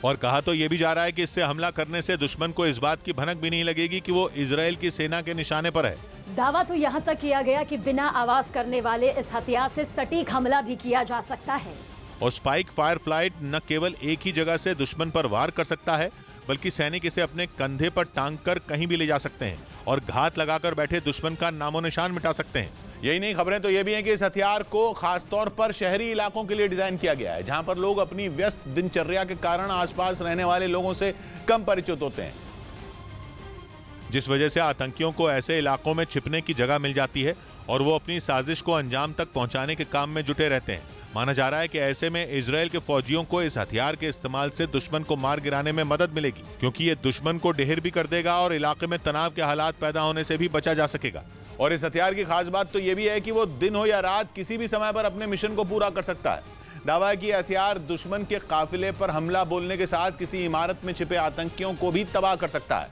और कहा तो यह भी जा रहा है कि इससे हमला करने से दुश्मन को इस बात की भनक भी नहीं लगेगी कि वो इजराइल की सेना के निशाने पर है। दावा तो यहाँ तक किया गया कि बिना आवाज करने वाले इस हथियार से सटीक हमला भी किया जा सकता है। और स्पाइक फायर फ्लाइट न केवल एक ही जगह से दुश्मन पर वार कर सकता है, बल्कि सैनिक इसे अपने कंधे पर टांग कर कहीं भी ले जा सकते हैं और घात लगाकर बैठे दुश्मन का नामो निशान मिटा सकते हैं। यही नहीं, खबरें तो ये भी हैं कि इस हथियार को खासतौर पर शहरी इलाकों के लिए डिजाइन किया गया है, जहां पर लोग अपनी व्यस्त दिनचर्या के कारण आसपास रहने वाले लोगों से कम परिचित होते हैं, जिस वजह से आतंकियों को ऐसे इलाकों में छिपने की जगह मिल जाती है और वो अपनी साजिश को अंजाम तक पहुंचाने के काम में जुटे रहते हैं। माना जा रहा है कि ऐसे में इजराइल के फौजियों को इस हथियार के इस्तेमाल से दुश्मन को मार गिराने में मदद मिलेगी, क्योंकि ये दुश्मन को ढेर भी कर देगा और इलाके में तनाव के हालात पैदा होने से भी बचा जा सकेगा। और इस हथियार की खास बात तो यह भी है कि वो दिन हो या रात किसी भी समय पर अपने मिशन को पूरा कर सकता है। दावा है कि हथियार दुश्मन के काफिले पर हमला बोलने के साथ किसी इमारत में छिपे आतंकियों को भी तबाह कर सकता है,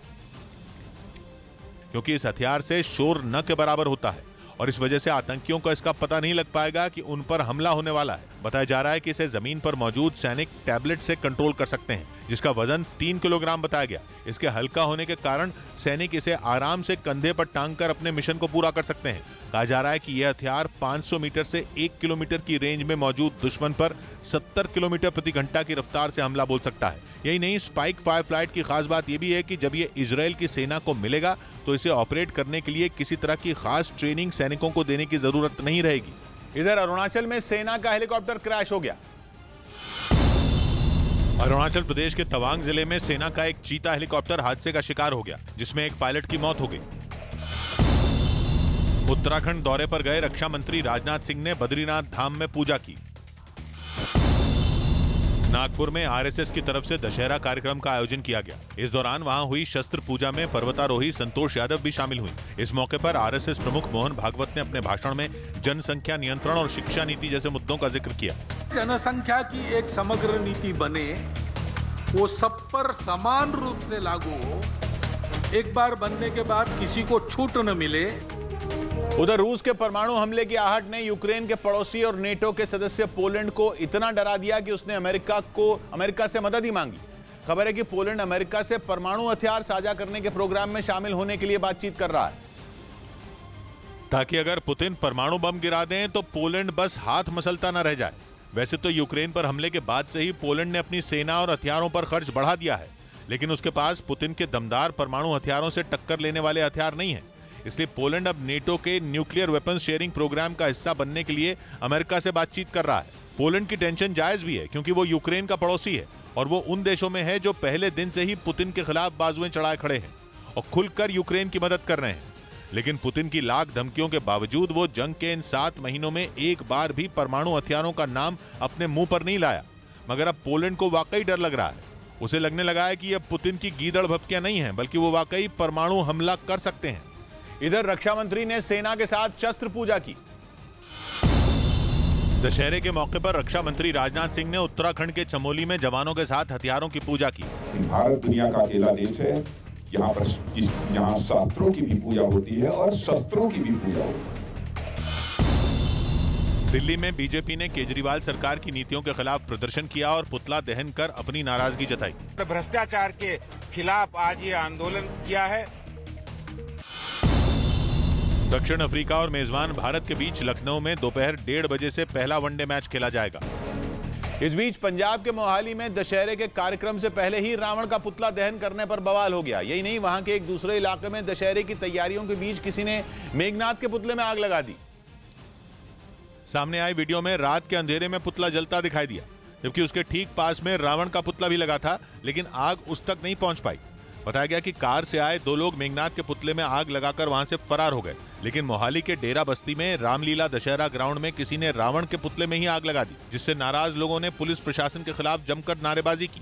क्योंकि इस हथियार से शोर न के बराबर होता है और इस वजह से आतंकियों को इसका पता नहीं लग पाएगा कि उन पर हमला होने वाला है। बताया जा रहा है कि इसे जमीन पर मौजूद सैनिक टैबलेट से कंट्रोल कर सकते हैं, जिसका वजन 3 किलोग्राम बताया गया। इसके हल्का होने के कारण सैनिक इसे आराम से कंधे पर टांग कर अपने मिशन को पूरा कर सकते हैं। कहा जा रहा है कि यह हथियार 500 मीटर से 1 किलोमीटर की रेंज में मौजूद दुश्मन पर 70 किलोमीटर प्रति घंटा की रफ्तार से हमला बोल सकता है। यही नहीं, स्पाइक फायर फ्लाइट की खास बात यह भी है कि जब ये इजराइल की सेना को मिलेगा तो इसे ऑपरेट करने के लिए किसी तरह की खास ट्रेनिंग सैनिकों को देने की जरूरत नहीं रहेगी। इधर अरुणाचल में सेना का हेलीकॉप्टर क्रैश हो गया। अरुणाचल प्रदेश के तवांग जिले में सेना का एक चीता हेलीकॉप्टर हादसे का शिकार हो गया, जिसमें एक पायलट की मौत हो गई। उत्तराखंड दौरे पर गए रक्षा मंत्री राजनाथ सिंह ने बद्रीनाथ धाम में पूजा की। नागपुर में आरएसएस की तरफ से दशहरा कार्यक्रम का आयोजन किया गया। इस दौरान वहां हुई शस्त्र पूजा में पर्वतारोही संतोष यादव भी शामिल हुई। इस मौके पर आरएसएस प्रमुख मोहन भागवत ने अपने भाषण में जनसंख्या नियंत्रण और शिक्षा नीति जैसे मुद्दों का जिक्र किया। जनसंख्या की एक समग्र नीति बने, वो सब पर समान रूप से लागू हो, एक बार बनने के बाद किसी को छूट न मिले। उधर रूस के परमाणु हमले की आहट ने यूक्रेन के पड़ोसी और नेटो के सदस्य पोलैंड को इतना डरा दिया कि उसने अमेरिका से मदद ही मांगी। खबर है कि पोलैंड अमेरिका से परमाणु हथियार साझा करने के प्रोग्राम में शामिल होने के लिए बातचीत कर रहा है, ताकि अगर पुतिन परमाणु बम गिरा दें तो पोलैंड बस हाथ मसलता न रह जाए। वैसे तो यूक्रेन पर हमले के बाद से ही पोलैंड ने अपनी सेना और हथियारों पर खर्च बढ़ा दिया है, लेकिन उसके पास पुतिन के दमदार परमाणु हथियारों से टक्कर लेने वाले हथियार नहीं है। इसलिए पोलैंड अब नेटो के न्यूक्लियर वेपन्स शेयरिंग प्रोग्राम का हिस्सा बनने के लिए अमेरिका से बातचीत कर रहा है। पोलैंड की टेंशन जायज भी है, क्योंकि वो यूक्रेन का पड़ोसी है और वो उन देशों में है जो पहले दिन से ही पुतिन के खिलाफ बाजुएं चढ़ाए खड़े हैं और खुलकर यूक्रेन की मदद कर रहे हैं। लेकिन पुतिन की लाख धमकियों के बावजूद वो जंग के इन 7 महीनों में एक बार भी परमाणु हथियारों का नाम अपने मुंह पर नहीं लाया। मगर अब पोलैंड को वाकई डर लग रहा है। उसे लगने लगा है कि अब पुतिन की गीदड़ भपकियां नहीं है, बल्कि वो वाकई परमाणु हमला कर सकते हैं। इधर रक्षा मंत्री ने सेना के साथ शस्त्र पूजा की। दशहरे के मौके पर रक्षा मंत्री राजनाथ सिंह ने उत्तराखंड के चमोली में जवानों के साथ हथियारों की पूजा की। भारत दुनिया का अकेला देश है यहाँ शास्त्रों की भी पूजा होती है और शस्त्रों की भी पूजा होती है। दिल्ली में बीजेपी ने केजरीवाल सरकार की नीतियों के खिलाफ प्रदर्शन किया और पुतला दहन कर अपनी नाराजगी जताई। भ्रष्टाचार के खिलाफ आज ये आंदोलन किया है। दक्षिण अफ्रीका और मेजबान भारत के बीच लखनऊ में दोपहर 1:30 बजे से पहला वनडे मैच खेला जाएगा। इस बीच पंजाब के मोहाली में दशहरे के कार्यक्रम से पहले ही रावण का पुतला दहन करने पर बवाल हो गया। यही नहीं, वहां के एक दूसरे इलाके में दशहरे की तैयारियों के बीच किसी ने मेघनाथ के पुतले में आग लगा दी। सामने आई वीडियो में रात के अंधेरे में पुतला जलता दिखाई दिया, जबकि उसके ठीक पास में रावण का पुतला भी लगा था, लेकिन आग उस तक नहीं पहुंच पाई। बताया गया कि कार से आए 2 लोग मेघनाथ के पुतले में आग लगाकर वहां से फरार हो गए, लेकिन मोहाली के डेरा बस्ती में रामलीला दशहरा ग्राउंड में किसी ने रावण के पुतले में ही आग लगा दी, जिससे नाराज लोगों ने पुलिस प्रशासन के खिलाफ जमकर नारेबाजी की।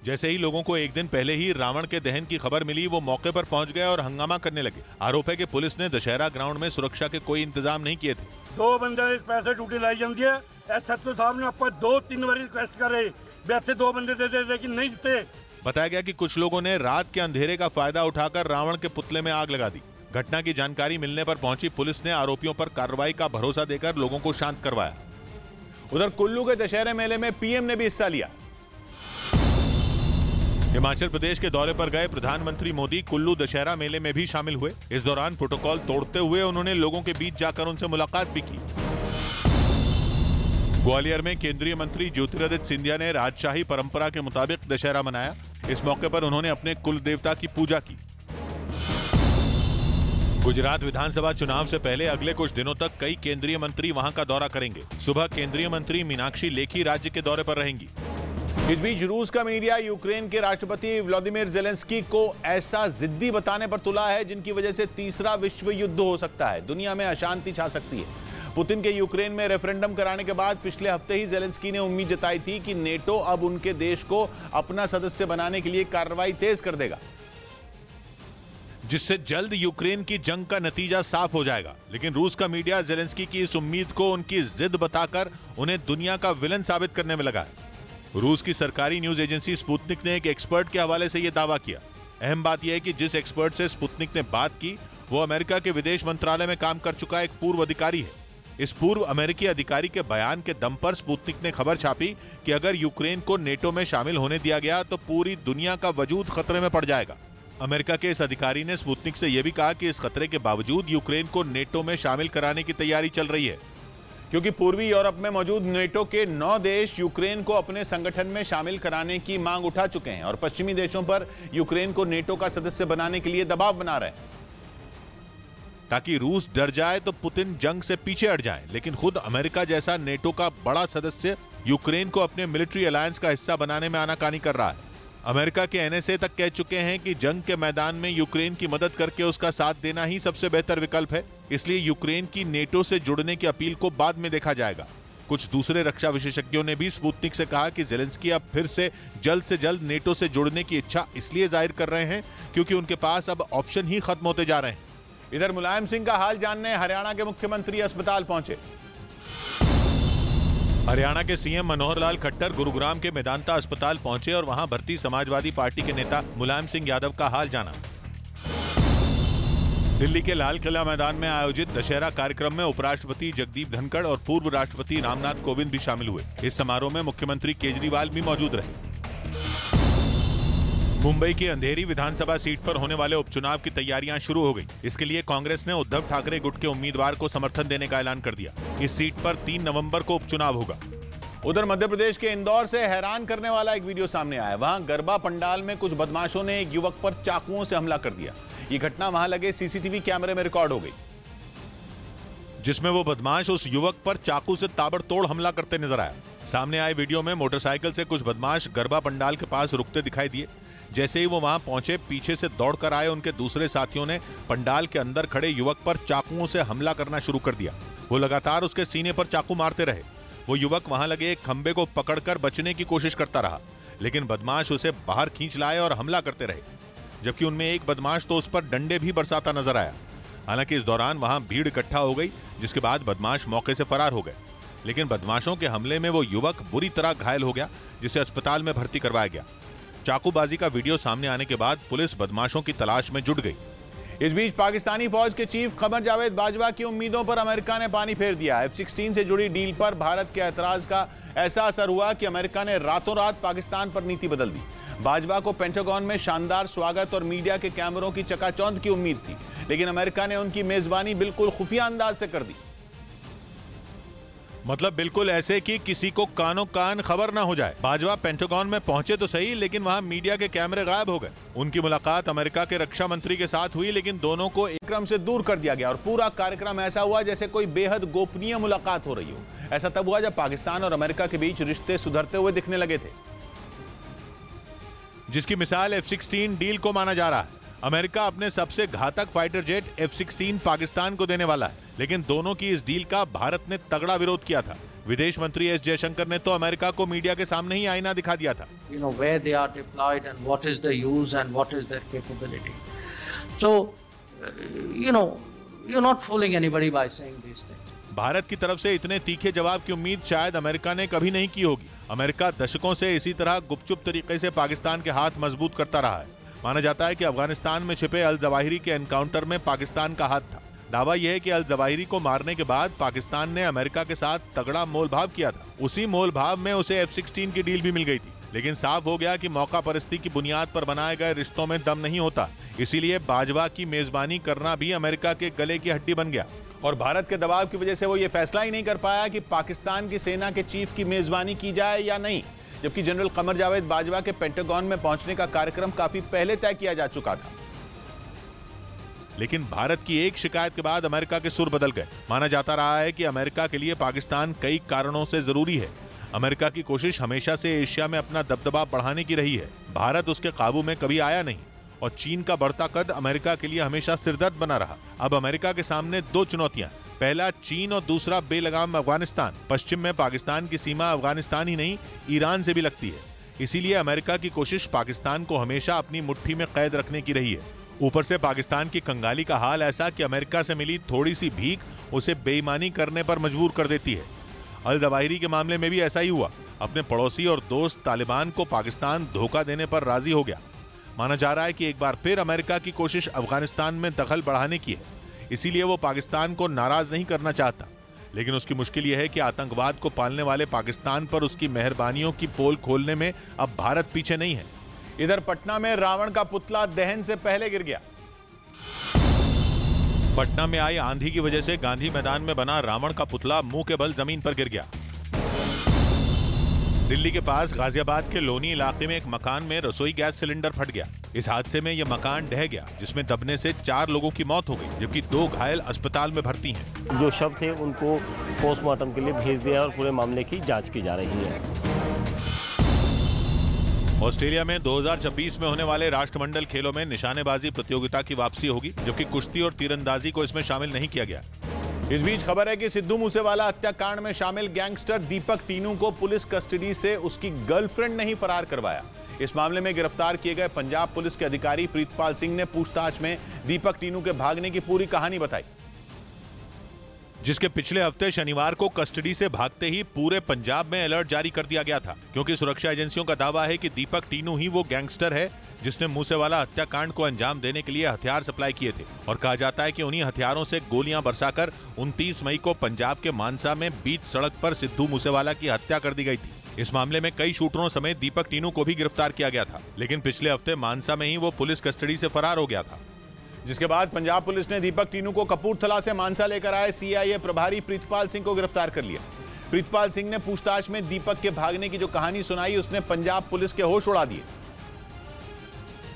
जैसे ही लोगों को एक दिन पहले ही रावण के दहन की खबर मिली, वो मौके पर पहुंच गए और हंगामा करने लगे। आरोप है कि पुलिस ने दशहरा ग्राउंड में सुरक्षा के कोई इंतजाम नहीं किए थे। 2 बंदे इस पैसे ड्यूटी लाई जाती है। एसएचओ साहब ने आपको 2-3 बार रिक्वेस्ट करे, वैसे 2 बंदे दे दे, लेकिन नहीं देते। बताया गया कि कुछ लोगों ने रात के अंधेरे का फायदा उठाकर रावण के पुतले में आग लगा दी। घटना की जानकारी मिलने पर पहुंची पुलिस ने आरोपियों पर कार्रवाई का भरोसा देकर लोगों को शांत करवाया। उधर कुल्लू के दशहरे मेले में पीएम ने भी हिस्सा लिया। हिमाचल प्रदेश के दौरे पर गए प्रधानमंत्री मोदी कुल्लू दशहरा मेले में भी शामिल हुए। इस दौरान प्रोटोकॉल तोड़ते हुए उन्होंने लोगों के बीच जाकर उनसे मुलाकात भी की। ग्वालियर में केंद्रीय मंत्री ज्योतिरादित्य सिंधिया ने राजशाही परंपरा के मुताबिक दशहरा मनाया। इस मौके पर उन्होंने अपने कुल देवता की पूजा की। गुजरात विधानसभा चुनाव से पहले अगले कुछ दिनों तक कई केंद्रीय मंत्री वहां का दौरा करेंगे। सुबह केंद्रीय मंत्री मीनाक्षी लेखी राज्य के दौरे पर रहेंगी। इस बीच रूस का मीडिया यूक्रेन के राष्ट्रपति व्लादिमीर जेलेंस्की को ऐसा जिद्दी बताने पर तुला है जिनकी वजह से तीसरा विश्व युद्ध हो सकता है, दुनिया में अशांति छा सकती है। पुतिन के यूक्रेन में रेफरेंडम कराने के बाद पिछले हफ्ते ही जेलेंस्की ने उम्मीद जताई थी कि नेटो अब उनके देश को अपना सदस्य बनाने के लिए कार्रवाई तेज कर देगा, जिससे जल्द यूक्रेन की जंग का नतीजा साफ हो जाएगा। लेकिन रूस का मीडिया जेलेंस्की की इस उम्मीद को उनकी जिद बताकर उन्हें दुनिया का विलन साबित करने में लगा है। रूस की सरकारी न्यूज एजेंसी स्पुतनिक ने एक एक्सपर्ट के हवाले से यह दावा किया। अहम बात यह है कि जिस एक्सपर्ट से स्पुतनिक ने बात की वो अमेरिका के विदेश मंत्रालय में काम कर चुका एक पूर्व अधिकारी है। इस पूर्व अमेरिकी अधिकारी के बयान के दम पर स्पुतनिक ने खबर छापी कि अगर यूक्रेन को नेटो में शामिल होने दिया गया तो पूरी दुनिया का वजूद खतरे में पड़ जाएगा। अमेरिका के इस अधिकारी ने स्पुतनिक से यह भी कहा कि इस खतरे के बावजूद यूक्रेन को नेटो में शामिल कराने की तैयारी चल रही है, क्योंकि पूर्वी यूरोप में मौजूद नेटो के 9 देश यूक्रेन को अपने संगठन में शामिल कराने की मांग उठा चुके हैं और पश्चिमी देशों पर यूक्रेन को नेटो का सदस्य बनाने के लिए दबाव बना रहे हैं। ताकि रूस डर जाए तो पुतिन जंग से पीछे हट जाए, लेकिन खुद अमेरिका जैसा नेटो का बड़ा सदस्य यूक्रेन को अपने मिलिट्री अलायंस का हिस्सा बनाने में आनाकानी कर रहा है। अमेरिका के एनएसए तक कह चुके हैं कि जंग के मैदान में यूक्रेन की मदद करके उसका साथ देना ही सबसे बेहतर विकल्प है, इसलिए यूक्रेन की नेटो से जुड़ने की अपील को बाद में देखा जाएगा। कुछ दूसरे रक्षा विशेषज्ञों ने भी स्पुतनिक से कहा कि ज़ेलेंस्की अब फिर से जल्द नेटो से जुड़ने की इच्छा इसलिए जाहिर कर रहे हैं क्योंकि उनके पास अब ऑप्शन ही खत्म होते जा रहे हैं। इधर मुलायम सिंह का हाल जानने हरियाणा के मुख्यमंत्री अस्पताल पहुंचे। हरियाणा के सीएम मनोहर लाल खट्टर गुरुग्राम के मेदांता अस्पताल पहुंचे और वहां भर्ती समाजवादी पार्टी के नेता मुलायम सिंह यादव का हाल जाना। दिल्ली के लाल किला मैदान में आयोजित दशहरा कार्यक्रम में उपराष्ट्रपति जगदीप धनखड़ और पूर्व राष्ट्रपति रामनाथ कोविंद भी शामिल हुए। इस समारोह में मुख्यमंत्री केजरीवाल भी मौजूद रहे। मुंबई की अंधेरी विधानसभा सीट पर होने वाले उपचुनाव की तैयारियां शुरू हो गई। इसके लिए कांग्रेस ने उद्धव ठाकरे गुट के उम्मीदवार को समर्थन देने का ऐलान कर दिया। इस सीट पर 3 नवंबर को उपचुनाव होगा। उधर मध्य प्रदेश के इंदौर से हैरान करने वाला एक वीडियो सामने आया। वहां गरबा पंडाल में कुछ बदमाशों ने एक युवक पर चाकुओं से हमला कर दिया। ये घटना वहां लगे सीसीटीवी कैमरे में रिकॉर्ड हो गई, जिसमें वो बदमाश उस युवक पर चाकू से ताबड़तोड़ हमला करते नजर आया। सामने आए वीडियो में मोटरसाइकिल से कुछ बदमाश गरबा पंडाल के पास रुकते दिखाई दिए। जैसे ही वो वहां पहुंचे, पीछे से दौड़कर आए उनके दूसरे साथियों ने पंडाल के अंदर खड़े युवक पर चाकुओं से हमला करना शुरू कर दिया। वो लगातार उसके सीने पर चाकू मारते रहे। वो युवक वहां लगे एक खंबे को पकड़कर बचने की कोशिश करता रहा, लेकिन बदमाश उसे बाहर खींच लाए और हमला करते रहे, जबकि उनमें एक बदमाश तो उस पर डंडे भी बरसाता नजर आया। हालांकि इस दौरान वहां भीड़ इकट्ठा हो गई, जिसके बाद बदमाश मौके से फरार हो गए। लेकिन बदमाशों के हमले में वो युवक बुरी तरह घायल हो गया, जिसे अस्पताल में भर्ती करवाया गया। चाकूबाजी का वीडियो सामने आने के बाद पुलिस बदमाशों की तलाश में जुट गई। इस बीच पाकिस्तानी फौज के चीफ कमर जावेद बाजवा की उम्मीदों पर अमेरिका ने पानी फेर दिया। F-16 से जुड़ी डील पर भारत के ऐतराज का ऐसा असर हुआ कि अमेरिका ने रातों रात पाकिस्तान पर नीति बदल दी। बाजवा को पेंटागन में शानदार स्वागत और मीडिया के कैमरों की चकाचौंध की उम्मीद थी, लेकिन अमेरिका ने उनकी मेजबानी बिल्कुल खुफिया अंदाज से कर दी। मतलब बिल्कुल ऐसे कि किसी को कानो कान खबर ना हो जाए। बाजवा पेंटागन में पहुंचे तो सही, लेकिन वहां मीडिया के कैमरे गायब हो गए। उनकी मुलाकात अमेरिका के रक्षा मंत्री के साथ हुई, लेकिन दोनों को एक क्रम से दूर कर दिया गया और पूरा कार्यक्रम ऐसा हुआ जैसे कोई बेहद गोपनीय मुलाकात हो रही हो। ऐसा तब हुआ जब पाकिस्तान और अमेरिका के बीच रिश्ते सुधरते हुए दिखने लगे थे, जिसकी मिसाल F-16 डील को माना जा रहा है। अमेरिका अपने सबसे घातक फाइटर जेट F-16 पाकिस्तान को देने वाला है, लेकिन दोनों की इस डील का भारत ने तगड़ा विरोध किया था। विदेश मंत्री एस जयशंकर ने तो अमेरिका को मीडिया के सामने ही आईना दिखा दिया था। Where they are deployed and what is the use and what is their capability. So, you're not fooling anybody by saying these things. Bharat की तरफ से इतने तीखे जवाब की उम्मीद शायद अमेरिका ने कभी नहीं की होगी। अमेरिका दशकों से इसी तरह गुपचुप तरीके से पाकिस्तान के हाथ मजबूत करता रहा है। माना जाता है कि अफगानिस्तान में छिपे अल जवाहिरी के एनकाउंटर में पाकिस्तान का हाथ था। दावा यह है कि अल जवाहिरी को मारने के बाद पाकिस्तान ने अमेरिका के साथ तगड़ा मोल भाव किया था। उसी मोल भाव में उसे F-16 की डील भी मिल गई थी, लेकिन साफ हो गया कि मौका परस्ती की बुनियाद पर बनाए गए रिश्तों में दम नहीं होता। इसीलिए बाजवा की मेजबानी करना भी अमेरिका के गले की हड्डी बन गया और भारत के दबाव की वजह से वो ये फैसला ही नहीं कर पाया कि पाकिस्तान की सेना के चीफ की मेजबानी की जाए या नहीं, जबकि जनरल कमर जावेद बाजवा के पेंटागन में पहुंचने का कार्यक्रम काफी पहले तय किया जा चुका था। लेकिन भारत की एक शिकायत के बाद अमेरिका के सुर बदल गए। माना जाता रहा है कि अमेरिका के लिए पाकिस्तान कई कारणों से जरूरी है। अमेरिका की कोशिश हमेशा से एशिया में अपना दबदबा बढ़ाने की रही है। भारत उसके काबू में कभी आया नहीं और चीन का बढ़ता कद अमेरिका के लिए हमेशा सिरदर्द बना रहा। अब अमेरिका के सामने 2 चुनौतियां, पहला चीन और दूसरा बेलगाम अफगानिस्तान। पश्चिम में पाकिस्तान की सीमा अफगानिस्तान ही नहीं, ईरान से भी लगती है। इसीलिए अमेरिका की कोशिश पाकिस्तान को हमेशा अपनी मुट्ठी में कैद रखने की रही है। ऊपर से पाकिस्तान की कंगाली का हाल ऐसा कि अमेरिका से मिली थोड़ी सी भीख उसे बेईमानी करने पर मजबूर कर देती है। अल जवाहिरी के मामले में भी ऐसा ही हुआ। अपने पड़ोसी और दोस्त तालिबान को पाकिस्तान धोखा देने पर राजी हो गया। माना जा रहा है कि एक बार फिर अमेरिका की कोशिश अफगानिस्तान में दखल बढ़ाने की है। इसीलिए वो पाकिस्तान को नाराज नहीं करना चाहता, लेकिन उसकी मुश्किल यह है कि आतंकवाद को पालने वाले पाकिस्तान पर उसकी मेहरबानियों की पोल खोलने में अब भारत पीछे नहीं है। इधर पटना में रावण का पुतला दहन से पहले गिर गया। पटना में आई आंधी की वजह से गांधी मैदान में बना रावण का पुतला मुंह के बल जमीन पर गिर गया। दिल्ली के पास गाजियाबाद के लोनी इलाके में एक मकान में रसोई गैस सिलेंडर फट गया। इस हादसे में यह मकान ढह गया, जिसमें दबने से 4 लोगों की मौत हो गई, जबकि 2 घायल अस्पताल में भर्ती हैं। जो शव थे उनको पोस्टमार्टम के लिए भेज दिया और पूरे मामले की जांच की जा रही है। ऑस्ट्रेलिया में 2026 में होने वाले राष्ट्रमंडल खेलों में निशानेबाजी प्रतियोगिता की वापसी होगी, जबकि कुश्ती और तीरंदाजी को इसमें शामिल नहीं किया गया। इस बीच खबर है कि सिद्धू मूसेवाला हत्याकांड में शामिल गैंगस्टर दीपक टीनू को पुलिस कस्टडी से उसकी गर्लफ्रेंड ने ही फरार करवाया। इस मामले में गिरफ्तार किए गए पंजाब पुलिस के अधिकारी प्रीतपाल सिंह ने पूछताछ में दीपक टीनू के भागने की पूरी कहानी बताई, जिसके पिछले हफ्ते शनिवार को कस्टडी से भागते ही पूरे पंजाब में अलर्ट जारी कर दिया गया था, क्योंकि सुरक्षा एजेंसियों का दावा है कि दीपक टीनू ही वो गैंगस्टर है जिसने मूसेवाला हत्याकांड को अंजाम देने के लिए हथियार सप्लाई किए थे। और कहा जाता है कि उन्हीं हथियारों से गोलियां बरसाकर 29 मई को पंजाब के मानसा में बीच सड़क पर सिद्धू मूसेवाला की हत्या कर दी गई थी। इस मामले में कई शूटरों समेत दीपक टीनू को भी गिरफ्तार किया गया था, लेकिन पिछले हफ्ते मानसा में ही वो पुलिस कस्टडी से फरार हो गया था। जिसके बाद पंजाब पुलिस ने दीपक टीनू को कपूरथला से मानसा लेकर आए सीआईए प्रभारी प्रीतपाल सिंह को गिरफ्तार कर लिया। प्रीतपाल सिंह ने पूछताछ में दीपक के भागने की जो कहानी सुनाई, उसने पंजाब पुलिस के होश उड़ा दिए,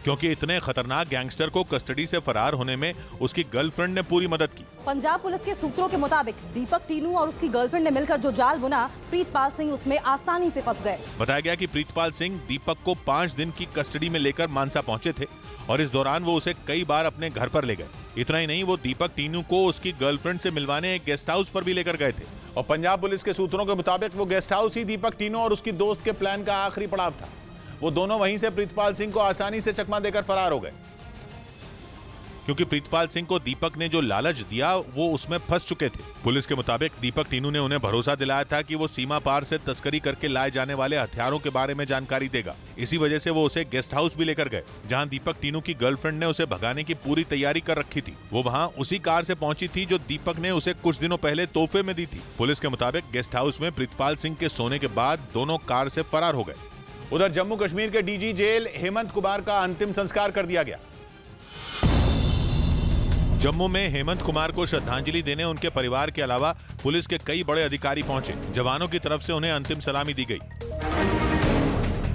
क्योंकि इतने खतरनाक गैंगस्टर को कस्टडी से फरार होने में उसकी गर्लफ्रेंड ने पूरी मदद की। पंजाब पुलिस के सूत्रों के मुताबिक दीपक टीनू और उसकी गर्लफ्रेंड ने मिलकर जो जाल बुना, प्रीतपाल सिंह उसमें आसानी से फंस गए। बताया गया कि प्रीतपाल सिंह दीपक को 5 दिन की कस्टडी में लेकर मानसा पहुंचे थे और इस दौरान वो उसे कई बार अपने घर पर ले गए। इतना ही नहीं, वो दीपक टीनू को उसकी गर्लफ्रेंड से मिलवाने एक गेस्ट हाउस पर भी लेकर गए थे। और पंजाब पुलिस के सूत्रों के मुताबिक वो गेस्ट हाउस ही दीपक टीनू और उसकी दोस्त के प्लान का आखिरी पड़ाव था। वो दोनों वहीं से प्रीतपाल सिंह को आसानी से चकमा देकर फरार हो गए, क्योंकि प्रीतपाल सिंह को दीपक ने जो लालच दिया वो उसमें फंस चुके थे। पुलिस के मुताबिक दीपक टीनू ने उन्हें भरोसा दिलाया था कि वो सीमा पार से तस्करी करके लाए जाने वाले हथियारों के बारे में जानकारी देगा। इसी वजह से वो उसे गेस्ट हाउस भी लेकर गए, जहां दीपक टीनू की गर्लफ्रेंड ने उसे भगाने की पूरी तैयारी कर रखी थी। वो वहां उसी कार से पहुंची थी जो दीपक ने उसे कुछ दिनों पहले तोहफे में दी थी। पुलिस के मुताबिक गेस्ट हाउस में प्रीतपाल सिंह के सोने के बाद दोनों कार से फरार हो गए। उधर जम्मू कश्मीर के डीजी जेल हेमंत कुमार का अंतिम संस्कार कर दिया गया। जम्मू में हेमंत कुमार को श्रद्धांजलि देने उनके परिवार के अलावा पुलिस के कई बड़े अधिकारी पहुंचे। जवानों की तरफ से उन्हें अंतिम सलामी दी गई।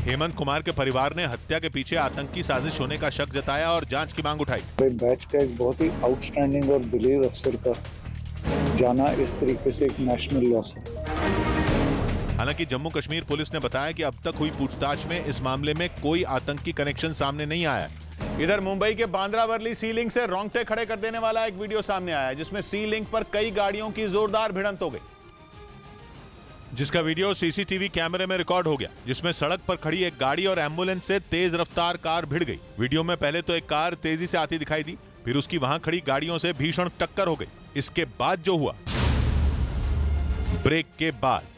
हेमंत कुमार के परिवार ने हत्या के पीछे आतंकी साजिश होने का शक जताया और जांच की मांग उठाई। बैच का एक बहुत ही आउटस्टैंडिंग और दिलेर अफसर का जाना इस तरीके से एक नेशनल लॉस है। हालांकि जम्मू कश्मीर पुलिस ने बताया कि अब तक हुई पूछताछ में इस मामले में कोई आतंकी कनेक्शन सामने नहीं आया। इधर मुंबई के बांद्रा वर्ली सी लिंक से रोंगटे खड़े कर देने वाला एक वीडियो सामने आया है, जिसमें सी लिंक पर कई गाड़ियों की जोरदार भिड़ंत हो गई, जिसका वीडियो सीसीटीवी कैमरे में रिकॉर्ड हो गया, जिसमें सड़क पर खड़ी एक गाड़ी और एम्बुलेंस से तेज रफ्तार कार भिड़ गई। वीडियो में पहले तो एक कार तेजी से आती दिखाई दी, फिर उसकी वहां खड़ी गाड़ियों से भीषण टक्कर हो गई। इसके बाद जो हुआ, ब्रेक के बाद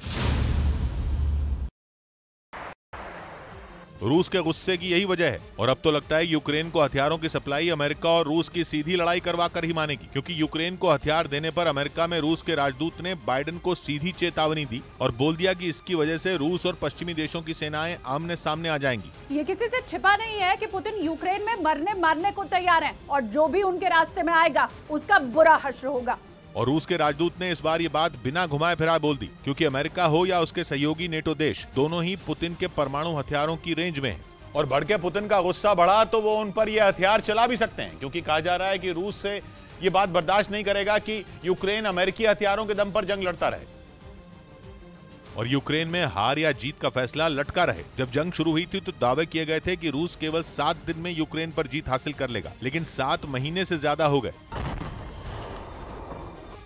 रूस के गुस्से की यही वजह है। और अब तो लगता है यूक्रेन को हथियारों की सप्लाई अमेरिका और रूस की सीधी लड़ाई करवा कर ही मानेगी, क्योंकि यूक्रेन को हथियार देने पर अमेरिका में रूस के राजदूत ने बाइडेन को सीधी चेतावनी दी और बोल दिया कि इसकी वजह से रूस और पश्चिमी देशों की सेनाएं आमने सामने आ जाएंगी। ये किसी से छिपा नहीं है कि पुतिन यूक्रेन में मरने मारने को तैयार हैं और जो भी उनके रास्ते में आएगा उसका बुरा हश्र होगा। और रूस के राजदूत ने इस बार ये बात बिना घुमाए फिराए बोल दी, क्योंकि अमेरिका हो या उसके सहयोगी नेटो देश, दोनों ही पुतिन के परमाणु हथियारों की रेंज में हैं। और भड़के पुतिन का गुस्सा बढ़ा तो वो उन पर ये हथियार चला भी सकते हैं, क्योंकि कहा जा रहा है कि रूस से ये बात बर्दाश्त नहीं करेगा कि यूक्रेन अमेरिकी हथियारों के दम पर जंग लड़ता रहे और यूक्रेन में हार या जीत का फैसला लटका रहे। जब जंग शुरू हुई थी तो दावे किए गए थे कि रूस केवल 7 दिन में यूक्रेन पर जीत हासिल कर लेगा, लेकिन 7 महीने से ज्यादा हो गए।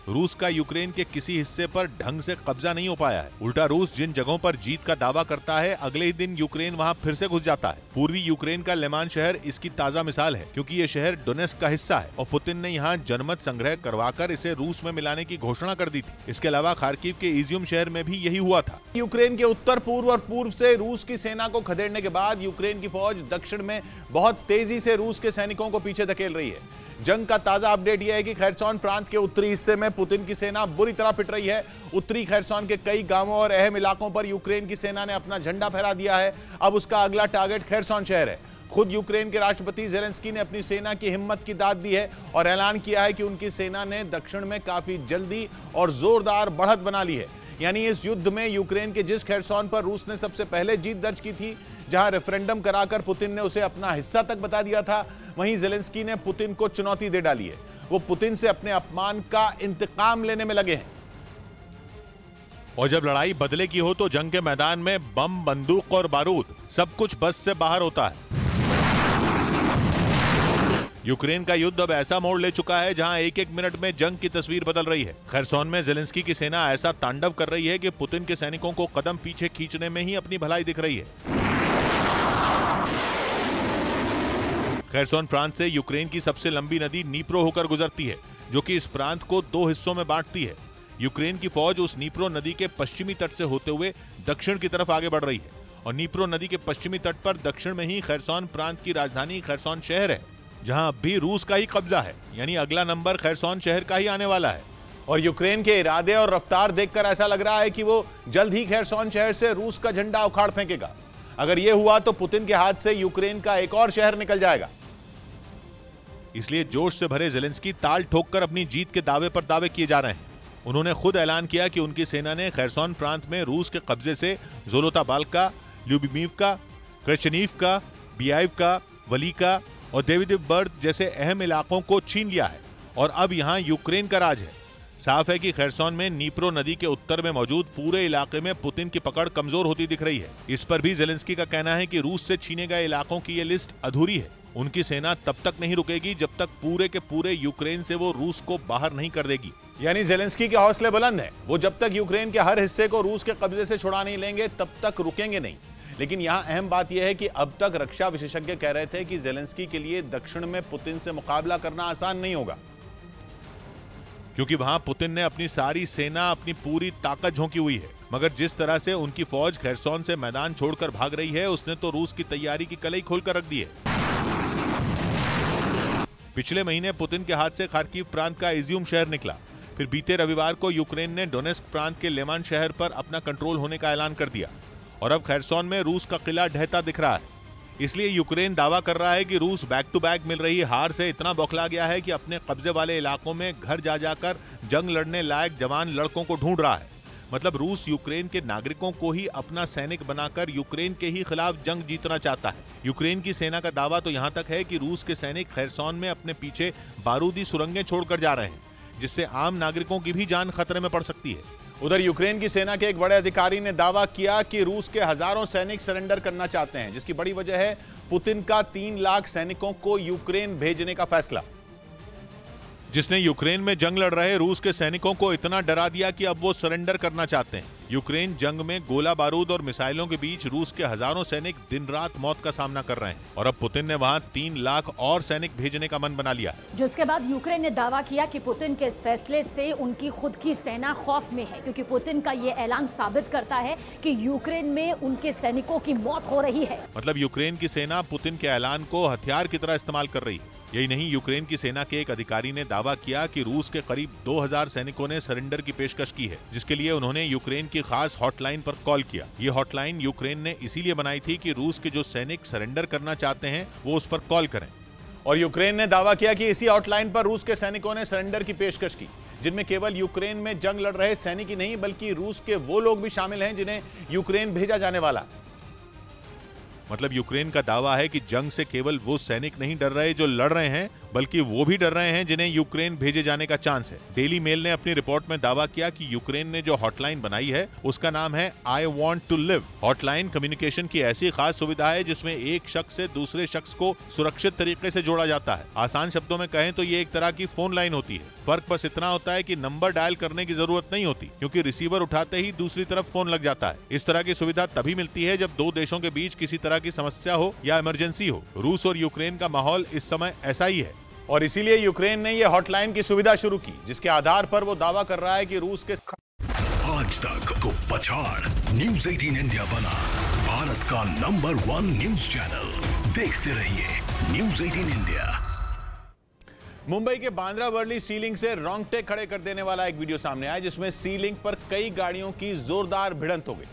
रूस का यूक्रेन के किसी हिस्से पर ढंग से कब्जा नहीं हो पाया है। उल्टा रूस जिन जगहों पर जीत का दावा करता है, अगले ही दिन यूक्रेन वहां फिर से घुस जाता है। पूर्वी यूक्रेन का लेमान शहर इसकी ताजा मिसाल है, क्योंकि ये शहर डोनेस्क का हिस्सा है और पुतिन ने यहाँ जनमत संग्रह करवाकर इसे रूस में मिलाने की घोषणा कर दी थी। इसके अलावा खार्किव के इजियम शहर में भी यही हुआ था। यूक्रेन के उत्तर पूर्व और पूर्व से रूस की सेना को खदेड़ने के बाद यूक्रेन की फौज दक्षिण में बहुत तेजी से रूस के सैनिकों को पीछे धकेल रही है। जंग का ताजा अपडेट यह है कि खैरसॉन प्रांत के उत्तरी हिस्से में पुतिन की सेना बुरी तरह पिट रही है। उत्तरी खैरसॉन के कई गांवों और अहम इलाकों पर यूक्रेन की सेना ने अपना झंडा फहरा दिया है। अब उसका अगला टारगेट खैरसॉन शहर है। खुद यूक्रेन के राष्ट्रपति ज़ेलेंस्की ने अपनी सेना की हिम्मत की दाद दी है और ऐलान किया है कि उनकी सेना ने दक्षिण में काफी जल्दी और जोरदार बढ़त बना ली है। यानी इस युद्ध में यूक्रेन के जिस खैरसॉन पर रूस ने सबसे पहले जीत दर्ज की थी, जहां रेफरेंडम कराकर पुतिन ने उसे अपना हिस्सा तक बता दिया था, वहीं ज़ेलेंस्की ने पुतिन को चुनौती दे डाली है। वो पुतिन से अपने अपमान का इंतकाम लेने में लगे हैं। और जब लड़ाई बदले की हो तो जंग के मैदान में बम, बंदूक और बारूद सब कुछ बस से बाहर होता है। यूक्रेन का युद्ध अब ऐसा मोड़ ले चुका है जहां एक एक मिनट में जंग की तस्वीर बदल रही है। खरसोन में ज़ेलेंस्की की सेना ऐसा तांडव कर रही है कि पुतिन के सैनिकों को कदम पीछे खींचने में ही अपनी भलाई दिख रही है। खरसोन प्रांत से यूक्रेन की सबसे लंबी नदी नीप्रो होकर गुजरती है, जो कि इस प्रांत को 2 हिस्सों में बांटती है। यूक्रेन की फौज उस नीप्रो नदी के पश्चिमी तट से होते हुए दक्षिण की तरफ आगे बढ़ रही है और नीप्रो नदी के पश्चिमी तट पर दक्षिण में ही खरसोन प्रांत की राजधानी खरसोन शहर है, जहां अब भी रूस का ही कब्जा है। यानी अगला नंबर खरसोन शहर का ही आने वाला है। और यूक्रेन के इरादे और रफ्तार देखकर ऐसा लग रहा है कि वो जल्द ही खरसोन शहर से रूस का झंडा उखाड़ फेंकेगा। अगर यह हुआ तो पुतिन के हाथ से यूक्रेन का एक और शहर निकल जाएगा। इसलिए जोश से भरे ज़ेलेंस्की ताल ठोककर अपनी जीत के दावे पर दावे किए जा रहे हैं। उन्होंने खुद ऐलान किया कि उनकी सेना ने खरसोन प्रांत में रूस के कब्जे से ज़ोलोताबाल्का, ल्यूबिमीवका, क्रेशनीवका, बियाइवका, वलीका और देविदिवबर्द जैसे अहम इलाकों को छीन लिया है और अब यहां यूक्रेन का राज है। साफ है कि खरसोन में नीप्रो नदी के उत्तर में मौजूद पूरे इलाके में पुतिन की पकड़ कमजोर होती दिख रही है। इस पर भी ज़ेलेंस्की का कहना है कि रूस से छीने गए इलाकों की ये लिस्ट अधूरी है। उनकी सेना तब तक नहीं रुकेगी जब तक पूरे के पूरे यूक्रेन से वो रूस को बाहर नहीं कर देगी। यानी ज़ेलेंस्की के हौसले बुलंद हैं। वो जब तक यूक्रेन के हर हिस्से को रूस के कब्जे से छुड़ा नहीं लेंगे तब तक रुकेंगे नहीं। लेकिन यहां अहम बात यह है कि अब तक रक्षा विशेषज्ञ कह रहे थे कि ज़ेलेंस्की के लिए दक्षिण में पुतिन से मुकाबला करना आसान नहीं होगा, क्योंकि वहां पुतिन ने अपनी सारी सेना, अपनी पूरी ताकत झोंकी हुई है। मगर जिस तरह से उनकी फौज खरसोन से मैदान छोड़कर भाग रही है, उसने तो रूस की तैयारी की कलई खोलकर रख दी है। पिछले महीने पुतिन के हाथ से खार्किव प्रांत का इज़्यूम शहर निकला। फिर बीते रविवार को यूक्रेन ने डोनेस्क प्रांत के लेमान शहर पर अपना कंट्रोल होने का ऐलान कर दिया और अब खरसोन में रूस का किला ढहता दिख रहा है। इसलिए यूक्रेन दावा कर रहा है कि रूस बैक टू बैक मिल रही हार से इतना बौखला गया है कि अपने कब्जे वाले इलाकों में घर जा जाकर जंग लड़ने लायक जवान लड़कों को ढूंढ रहा है। मतलब रूस यूक्रेन के नागरिकों को ही अपना सैनिक बनाकर यूक्रेन के ही खिलाफ जंग जीतना चाहता है। यूक्रेन की सेना का दावा तो यहाँ तक है कि रूस के सैनिक खरसोन में अपने पीछे बारूदी सुरंगें छोड़कर जा रहे हैं, जिससे आम नागरिकों की भी जान खतरे में पड़ सकती है। उधर यूक्रेन की सेना के एक बड़े अधिकारी ने दावा किया कि रूस के हजारों सैनिक सरेंडर करना चाहते हैं, जिसकी बड़ी वजह है पुतिन का 3 लाख सैनिकों को यूक्रेन भेजने का फैसला, जिसने यूक्रेन में जंग लड़ रहे रूस के सैनिकों को इतना डरा दिया कि अब वो सरेंडर करना चाहते हैं। यूक्रेन जंग में गोला बारूद और मिसाइलों के बीच रूस के हजारों सैनिक दिन रात मौत का सामना कर रहे हैं और अब पुतिन ने वहां 3 लाख और सैनिक भेजने का मन बना लिया है। जिसके बाद यूक्रेन ने दावा किया कि पुतिन के इस फैसले से उनकी खुद की सेना खौफ में है, क्योंकि पुतिन का ये ऐलान साबित करता है कि यूक्रेन में उनके सैनिकों की मौत हो रही है। मतलब यूक्रेन की सेना पुतिन के ऐलान को हथियार की तरह इस्तेमाल कर रही है। यही नहीं, यूक्रेन की सेना के एक अधिकारी ने दावा किया कि रूस के करीब 2000 सैनिकों ने सरेंडर की पेशकश की है, जिसके लिए उन्होंने यूक्रेन की खास हॉटलाइन पर कॉल किया। ये हॉटलाइन यूक्रेन ने इसीलिए बनाई थी कि रूस के जो सैनिक सरेंडर करना चाहते हैं वो उस पर कॉल करें। और यूक्रेन ने दावा किया कि इसी हॉटलाइन पर रूस के सैनिकों ने सरेंडर की पेशकश की, जिनमें केवल यूक्रेन में जंग लड़ रहे सैनिक ही नहीं बल्कि रूस के वो लोग भी शामिल हैं जिन्हें यूक्रेन भेजा जाने वाला है। मतलब यूक्रेन का दावा है कि जंग से केवल वो सैनिक नहीं डर रहे जो लड़ रहे हैं, बल्कि वो भी डर रहे हैं जिन्हें यूक्रेन भेजे जाने का चांस है। डेली मेल ने अपनी रिपोर्ट में दावा किया कि यूक्रेन ने जो हॉटलाइन बनाई है उसका नाम है I want to live. Hotline communication की ऐसी खास सुविधा है जिसमें एक शख्स से दूसरे शख्स को सुरक्षित तरीके से जोड़ा जाता है। आसान शब्दों में कहें तो ये एक तरह की फोन लाइन होती है। फर्क बस इतना होता है कि नंबर डायल करने की जरूरत नहीं होती, क्योंकि रिसीवर उठाते ही दूसरी तरफ फोन लग जाता है। इस तरह की सुविधा तभी मिलती है जब 2 देशों के बीच किसी तरह की समस्या हो या इमरजेंसी हो। रूस और यूक्रेन का माहौल इस समय ऐसा ही है और इसीलिए यूक्रेन ने यह हॉटलाइन की सुविधा शुरू की, जिसके आधार पर वो दावा कर रहा है कि रूस के आज तक को पछाड़ न्यूज़ 18 इंडिया बना भारत का नंबर 1 न्यूज़ चैनल। देखते रहिए न्यूज़ 18 इंडिया। मुंबई के बांद्रा वर्ली सीलिंग से रोंगटे खड़े कर देने वाला एक वीडियो सामने आया, जिसमें सीलिंग पर कई गाड़ियों की जोरदार भिड़ंत हो गई,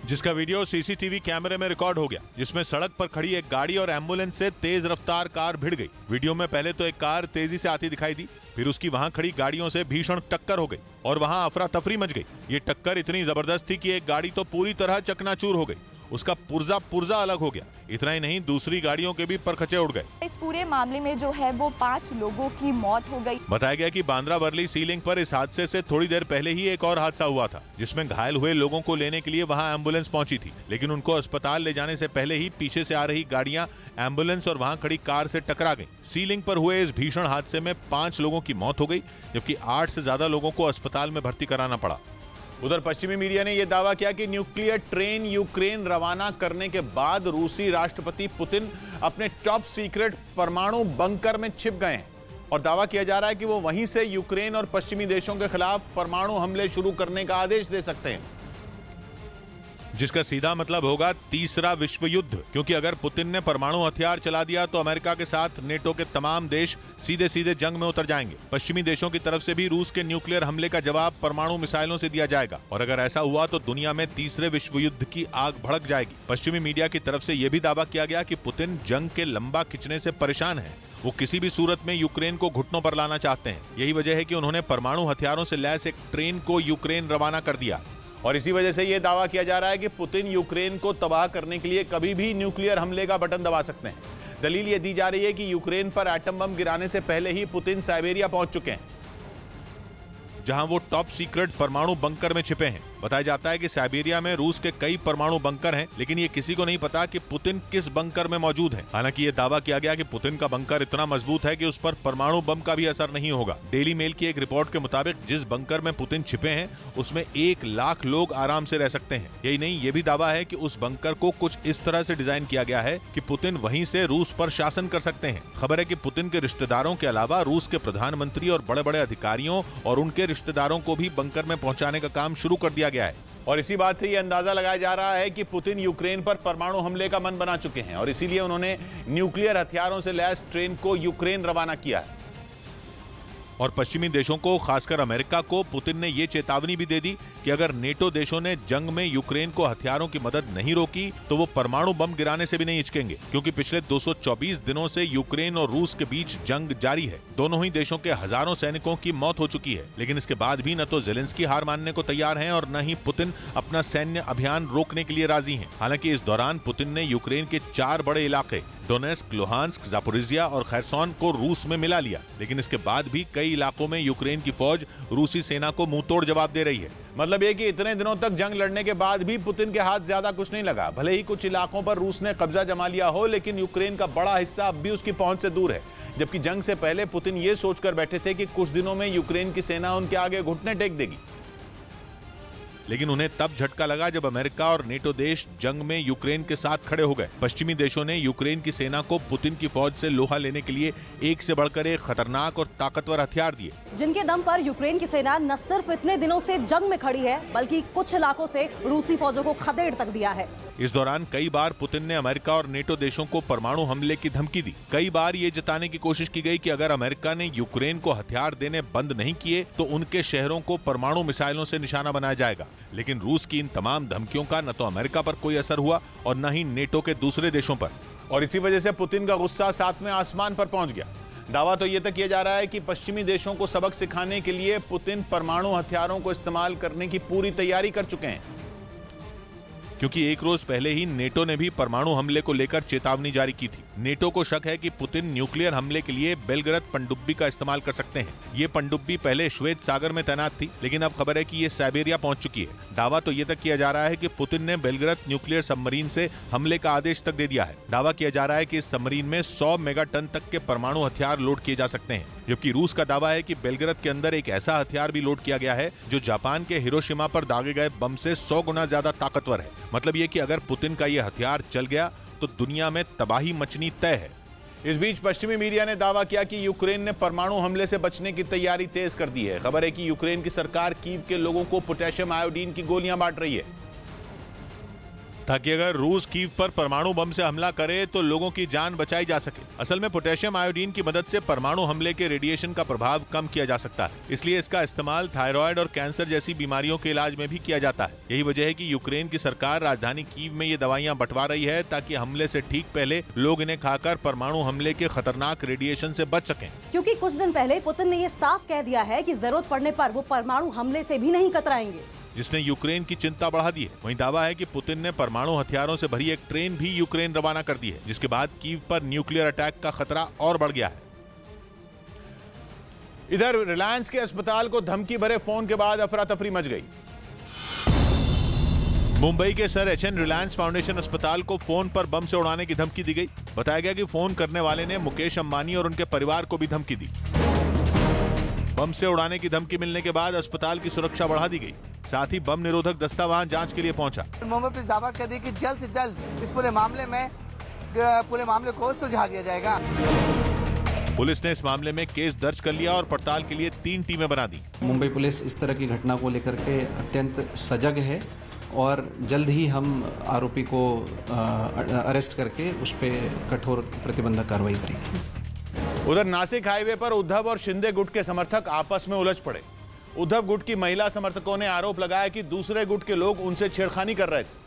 जिसका वीडियो सीसीटीवी कैमरे में रिकॉर्ड हो गया, जिसमें सड़क पर खड़ी एक गाड़ी और एम्बुलेंस से तेज रफ्तार कार भिड़ गई। वीडियो में पहले तो एक कार तेजी से आती दिखाई दी, फिर उसकी वहां खड़ी गाड़ियों से भीषण टक्कर हो गई और वहां अफरा तफरी मच गई। ये टक्कर इतनी जबरदस्त थी कि एक गाड़ी तो पूरी तरह चकनाचूर हो गई। उसका पुर्जा अलग हो गया। इतना ही नहीं, दूसरी गाड़ियों के भी परखचे उड़ गए। इस पूरे मामले में जो है वो 5 लोगों की मौत हो गई। बताया गया कि बांद्रा वर्ली सी लिंक पर इस हादसे से थोड़ी देर पहले ही एक और हादसा हुआ था, जिसमें घायल हुए लोगों को लेने के लिए वहां एम्बुलेंस पहुंची थी, लेकिन उनको अस्पताल ले जाने से पहले ही पीछे से आ रही गाड़ियां एम्बुलेंस और वहां खड़ी कार से टकरा गई। सी लिंक पर हुए इस भीषण हादसे में 5 लोगों की मौत हो गई, जबकि 8 से ज्यादा लोगों को अस्पताल में भर्ती कराना पड़ा। उधर पश्चिमी मीडिया ने यह दावा किया कि न्यूक्लियर ट्रेन यूक्रेन रवाना करने के बाद रूसी राष्ट्रपति पुतिन अपने टॉप सीक्रेट परमाणु बंकर में छिप गए हैं और दावा किया जा रहा है कि वो वहीं से यूक्रेन और पश्चिमी देशों के खिलाफ परमाणु हमले शुरू करने का आदेश दे सकते हैं, जिसका सीधा मतलब होगा तीसरा विश्व युद्ध, क्योंकि अगर पुतिन ने परमाणु हथियार चला दिया तो अमेरिका के साथ नेटो के तमाम देश सीधे सीधे जंग में उतर जाएंगे। पश्चिमी देशों की तरफ से भी रूस के न्यूक्लियर हमले का जवाब परमाणु मिसाइलों से दिया जाएगा और अगर ऐसा हुआ तो दुनिया में तीसरे विश्व युद्ध की आग भड़क जाएगी। पश्चिमी मीडिया की तरफ से यह भी दावा किया गया कि पुतिन जंग के लंबा खिंचने से परेशान है। वो किसी भी सूरत में यूक्रेन को घुटनों पर लाना चाहते हैं। यही वजह है कि उन्होंने परमाणु हथियारों से लैस एक ट्रेन को यूक्रेन रवाना कर दिया और इसी वजह से यह दावा किया जा रहा है कि पुतिन यूक्रेन को तबाह करने के लिए कभी भी न्यूक्लियर हमले का बटन दबा सकते हैं। दलील यह दी जा रही है कि यूक्रेन पर एटम बम गिराने से पहले ही पुतिन साइबेरिया पहुंच चुके हैं, जहां वो टॉप सीक्रेट परमाणु बंकर में छिपे हैं। बताया जाता है कि साइबेरिया में रूस के कई परमाणु बंकर हैं, लेकिन ये किसी को नहीं पता कि पुतिन किस बंकर में मौजूद है। हालांकि ये दावा किया गया कि पुतिन का बंकर इतना मजबूत है कि उस पर परमाणु बम का भी असर नहीं होगा। डेली मेल की एक रिपोर्ट के मुताबिक जिस बंकर में पुतिन छिपे हैं उसमें 1 लाख लोग आराम से रह सकते हैं। यही नहीं, ये भी दावा है कि उस बंकर को कुछ इस तरह से डिजाइन किया गया है कि पुतिन वहीं से रूस पर शासन कर सकते हैं। खबर है कि पुतिन के रिश्तेदारों के अलावा रूस के प्रधानमंत्री और बड़े बड़े अधिकारियों और उनके रिश्तेदारों को भी बंकर में पहुंचाने का काम शुरू कर दिया गया है। और इसी बात से यह अंदाजा लगाया जा रहा है कि पुतिन यूक्रेन पर परमाणु हमले का मन बना चुके हैं और इसीलिए उन्होंने न्यूक्लियर हथियारों से लैस ट्रेन को यूक्रेन रवाना किया है। और पश्चिमी देशों को, खासकर अमेरिका को, पुतिन ने ये चेतावनी भी दे दी कि अगर नेटो देशों ने जंग में यूक्रेन को हथियारों की मदद नहीं रोकी तो वो परमाणु बम गिराने से भी नहीं हिचकेंगे, क्योंकि पिछले 224 दिनों से यूक्रेन और रूस के बीच जंग जारी है। दोनों ही देशों के हजारों सैनिकों की मौत हो चुकी है, लेकिन इसके बाद भी न तो ज़ेलेंस्की हार मानने को तैयार हैं और न ही पुतिन अपना सैन्य अभियान रोकने के लिए राजी हैं। हालांकि इस दौरान पुतिन ने यूक्रेन के 4 बड़े इलाके डोनेस्क, लुहांस्क, जापोरिजिया और खैरसोन को रूस में मिला लिया, लेकिन इसके बाद भी कई इलाकों में यूक्रेन की फौज रूसी सेना को मुंहतोड़ जवाब दे रही है। मतलब ये कि इतने दिनों तक जंग लड़ने के बाद भी पुतिन के हाथ ज्यादा कुछ नहीं लगा। भले ही कुछ इलाकों पर रूस ने कब्जा जमा लिया हो, लेकिन यूक्रेन का बड़ा हिस्सा अब भी उसकी पहुंच से दूर है। जबकि जंग से पहले पुतिन ये सोचकर बैठे थे कि कुछ दिनों में यूक्रेन की सेना उनके आगे घुटने टेक देगी, लेकिन उन्हें तब झटका लगा जब अमेरिका और नेटो देश जंग में यूक्रेन के साथ खड़े हो गए। पश्चिमी देशों ने यूक्रेन की सेना को पुतिन की फौज से लोहा लेने के लिए एक से बढ़कर एक खतरनाक और ताकतवर हथियार दिए, जिनके दम पर यूक्रेन की सेना न सिर्फ इतने दिनों से जंग में खड़ी है, बल्कि कुछ इलाकों से रूसी फौजों को खदेड़ तक दिया है। इस दौरान कई बार पुतिन ने अमेरिका और नेटो देशों को परमाणु हमले की धमकी दी। कई बार ये जताने की कोशिश की गई कि अगर अमेरिका ने यूक्रेन को हथियार देने बंद नहीं किए तो उनके शहरों को परमाणु मिसाइलों से निशाना बनाया जाएगा। लेकिन रूस की इन तमाम धमकियों का न तो अमेरिका पर कोई असर हुआ और न ही नेटो के दूसरे देशों पर। और इसी वजह से पुतिन का गुस्सा 7वें आसमान पर पहुंच गया। दावा तो यह तक किया जा रहा है कि पश्चिमी देशों को सबक सिखाने के लिए पुतिन परमाणु हथियारों को इस्तेमाल करने की पूरी तैयारी कर चुके हैं, क्योंकि एक रोज पहले ही नेटो ने भी परमाणु हमले को लेकर चेतावनी जारी की थी। नेटो को शक है कि पुतिन न्यूक्लियर हमले के लिए बेलग्राद पनडुब्बी का इस्तेमाल कर सकते हैं। ये पनडुब्बी पहले श्वेत सागर में तैनात थी, लेकिन अब खबर है कि ये साइबेरिया पहुंच चुकी है। दावा तो ये तक किया जा रहा है कि पुतिन ने बेलग्राद न्यूक्लियर सबमरीन से हमले का आदेश तक दे दिया है। दावा किया जा रहा है कि इस सबमरीन में 100 मेगा टन तक के परमाणु हथियार लोड किए जा सकते हैं, जबकि रूस का दावा है कि बेलग्राद के अंदर एक ऐसा हथियार भी लोड किया गया है जो जापान के हिरोशिमा पर दागे गए बम से 100 गुना ज्यादा ताकतवर है। मतलब ये कि अगर पुतिन का ये हथियार चल गया तो दुनिया में तबाही मचनी तय है। इस बीच पश्चिमी मीडिया ने दावा किया कि यूक्रेन ने परमाणु हमले से बचने की तैयारी तेज कर दी है। खबर है कि यूक्रेन की सरकार कीव के लोगों को पोटेशियम आयोडीन की गोलियां बांट रही है, ताकि अगर रूस कीव पर परमाणु बम से हमला करे तो लोगों की जान बचाई जा सके। असल में पोटेशियम आयोडीन की मदद से परमाणु हमले के रेडिएशन का प्रभाव कम किया जा सकता है, इसलिए इसका इस्तेमाल थायराइड और कैंसर जैसी बीमारियों के इलाज में भी किया जाता है। यही वजह है कि यूक्रेन की सरकार राजधानी कीव में ये दवाइयां बंटवा रही है, ताकि हमले से ठीक पहले लोग इन्हें खाकर परमाणु हमले के खतरनाक रेडिएशन से बच सकें। क्योंकि कुछ दिन पहले पुतिन ने ये साफ कह दिया है कि जरूरत पड़ने पर वो परमाणु हमले से भी नहीं कतराएंगे। जिसने यूक्रेन की चिंता बढ़ा दी है। वहीं दावा है कि पुतिन ने परमाणु हथियारों से भरी एक ट्रेन भी यूक्रेन रवाना कर दी है, जिसके बाद कीव पर न्यूक्लियर अटैक का खतरा और बढ़ गया है। इधर रिलायंस के अस्पताल को धमकी भरे फोन के बाद अफरा तफरी मच गई। मुंबई के सर एचएन रिलायंस फाउंडेशन अस्पताल को फोन पर बम से उड़ाने की धमकी दी गई। बताया गया कि फोन करने वाले ने मुकेश अंबानी और उनके परिवार को भी धमकी दी। बम से उड़ाने की धमकी मिलने के बाद अस्पताल की सुरक्षा बढ़ा दी गई। साथ ही बम निरोधक दस्ता वहां जांच के लिए पहुंचा। मुंबई पुलिस दावा कर दी कि जल्द से जल्द इस पूरे मामले को सुलझा दिया जाएगा। पुलिस ने इस मामले में केस दर्ज कर लिया और पड़ताल के लिए 3 टीमें बना दी। मुंबई पुलिस इस तरह की घटना को लेकर के अत्यंत सजग है और जल्द ही हम आरोपी को अरेस्ट करके उस पर कठोर प्रतिबंधक कार्रवाई करेंगे। उधर नासिक हाईवे पर उद्धव और शिंदे गुट के समर्थक आपस में उलझ पड़े। उद्धव गुट की महिला समर्थकों ने आरोप लगाया कि दूसरे गुट के लोग उनसे छेड़खानी कर रहे थे,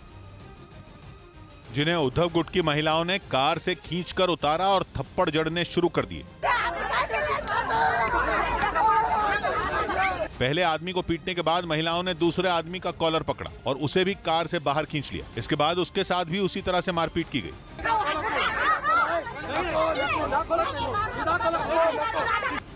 जिन्हें उद्धव गुट की महिलाओं ने कार से खींचकर उतारा और थप्पड़ जड़ने शुरू कर दिए। पहले आदमी को पीटने के बाद महिलाओं ने दूसरे आदमी का कॉलर पकड़ा और उसे भी कार से बाहर खींच लिया। इसके बाद उसके साथ भी उसी तरह से मारपीट की गई।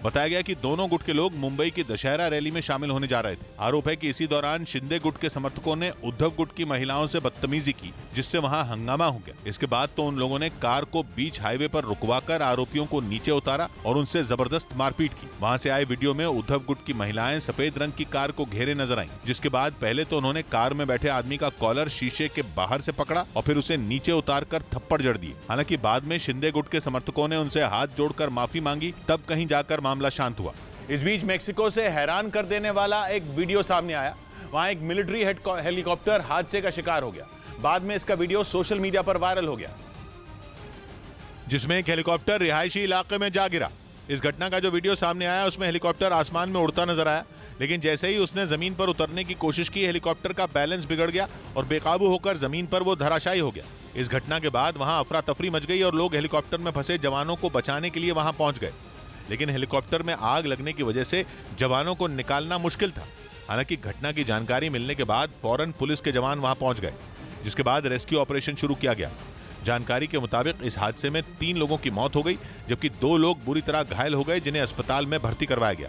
बताया गया कि दोनों गुट के लोग मुंबई की दशहरा रैली में शामिल होने जा रहे थे। आरोप है कि इसी दौरान शिंदे गुट के समर्थकों ने उद्धव गुट की महिलाओं से बदतमीजी की, जिससे वहां हंगामा हो गया। इसके बाद तो उन लोगों ने कार को बीच हाईवे पर रुकवाकर आरोपियों को नीचे उतारा और उनसे जबरदस्त मारपीट की। वहां से आए वीडियो में उद्धव गुट की महिलाएं सफेद रंग की कार को घेरे नजर आईं, जिसके बाद पहले तो उन्होंने कार में बैठे आदमी का कॉलर शीशे के बाहर से पकड़ा और फिर उसे नीचे उतार कर थप्पड़ जड़ दिए। हालांकि बाद में शिंदे गुट के समर्थकों ने उनसे हाथ जोड़कर माफी मांगी, तब कहीं जाकर मामला शांत हुआ। इस बीच मेक्सिको से हैरान कर देने वाला एक वीडियो सामने आया। वहां एक मिलिट्री हेलीकॉप्टर हादसे का शिकार हो गया। बाद में इसका वीडियो सोशल मीडिया पर वायरल हो गया, जिसमें एक हेलीकॉप्टर रिहायशी इलाके में जा गिरा। इस घटना का जो वीडियो सामने आया उसमें हेलीकॉप्टर आसमान में उड़ता नजर आया, लेकिन जैसे ही उसने जमीन पर उतरने की कोशिश की, हेलीकॉप्टर का बैलेंस बिगड़ गया और बेकाबू होकर जमीन पर वो धराशायी हो गया। इस घटना के बाद वहां अफरा तफरी मच गई और लोग हेलीकॉप्टर में फंसे जवानों को बचाने के लिए वहां पहुंच गए, लेकिन हेलीकॉप्टर में आग लगने की वजह से जवानों को निकालना मुश्किल था। हालांकि घटना की जानकारी मिलने के बाद फौरन पुलिस के जवान वहां पहुंच गए, जिसके बाद रेस्क्यू ऑपरेशन शुरू किया गया। जानकारी के मुताबिक इस हादसे में 3 लोगों की मौत हो गई, जबकि 2 लोग बुरी तरह घायल हो गए, जिन्हें अस्पताल में भर्ती करवाया गया।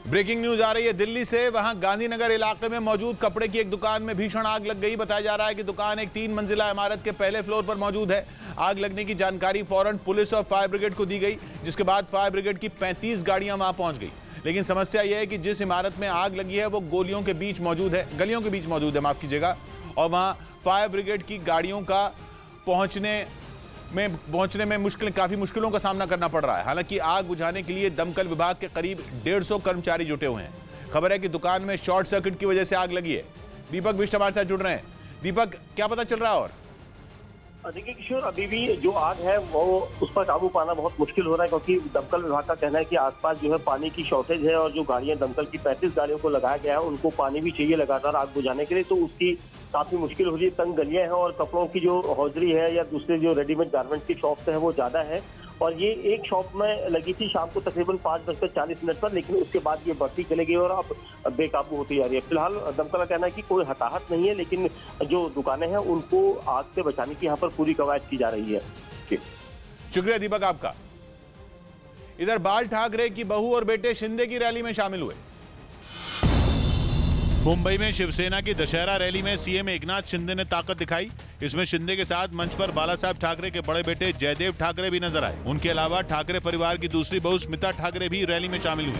ब्रेकिंग न्यूज आ रही है दिल्ली से। वहां गांधीनगर इलाके में मौजूद कपड़े की एक दुकान में भीषण आग लग गई। बताया जा रहा है कि दुकान एक 3 मंजिला इमारत के पहले फ्लोर पर मौजूद है। आग लगने की जानकारी फौरन पुलिस और फायर ब्रिगेड को दी गई, जिसके बाद फायर ब्रिगेड की 35 गाड़ियां वहां पहुंच गई। लेकिन समस्या यह है कि जिस इमारत में आग लगी है वो गलियों के बीच मौजूद है, माफ कीजिएगा, और वहां फायर ब्रिगेड की गाड़ियों का पहुंचने में काफी मुश्किलों का सामना करना पड़ रहा है। हालांकि आग बुझाने के लिए दमकल विभाग के करीब 150 कर्मचारी जुटे हुए हैं। खबर है कि दुकान में शॉर्ट सर्किट की वजह से आग लगी है। दीपक बिष्ट हमारे साथ जुड़ रहे हैं। दीपक, क्या पता चल रहा है? और देखिए किशोर, अभी भी जो आग है वो उस पर काबू पाना बहुत मुश्किल हो रहा है, क्योंकि दमकल विभाग का कहना है कि आसपास जो है पानी की शॉर्टेज है और जो गाड़ियां दमकल की 35 गाड़ियों को लगाया गया है उनको पानी भी चाहिए लगातार आग बुझाने के लिए, तो उसकी काफी मुश्किल हो रही है। तंग गलियां हैं और कपड़ों की जो हौजरी है या दूसरे जो रेडीमेड गारमेंट्स की शॉप्स है वो ज्यादा है। और ये एक शॉप में लगी थी शाम को तकरीबन 5:40 पर, लेकिन उसके बाद ये बढ़ती चली गई और अब बेकाबू होती जा रही है। फिलहाल दमकल का कहना है कि कोई हताहत नहीं है, लेकिन जो दुकानें हैं उनको आग से बचाने की यहाँ पर पूरी कवायद की जा रही है। शुक्रिया दीपक आपका। इधर बाल ठाकरे की बहू और बेटे शिंदे की रैली में शामिल हुए। मुंबई में शिवसेना की दशहरा रैली में सीएम एकनाथ शिंदे ने ताकत दिखाई। इसमें शिंदे के साथ मंच पर बाला साहब ठाकरे के बड़े बेटे जयदेव ठाकरे भी नजर आए। उनके अलावा ठाकरे परिवार की दूसरी बहू स्मिता ठाकरे भी रैली में शामिल हुई।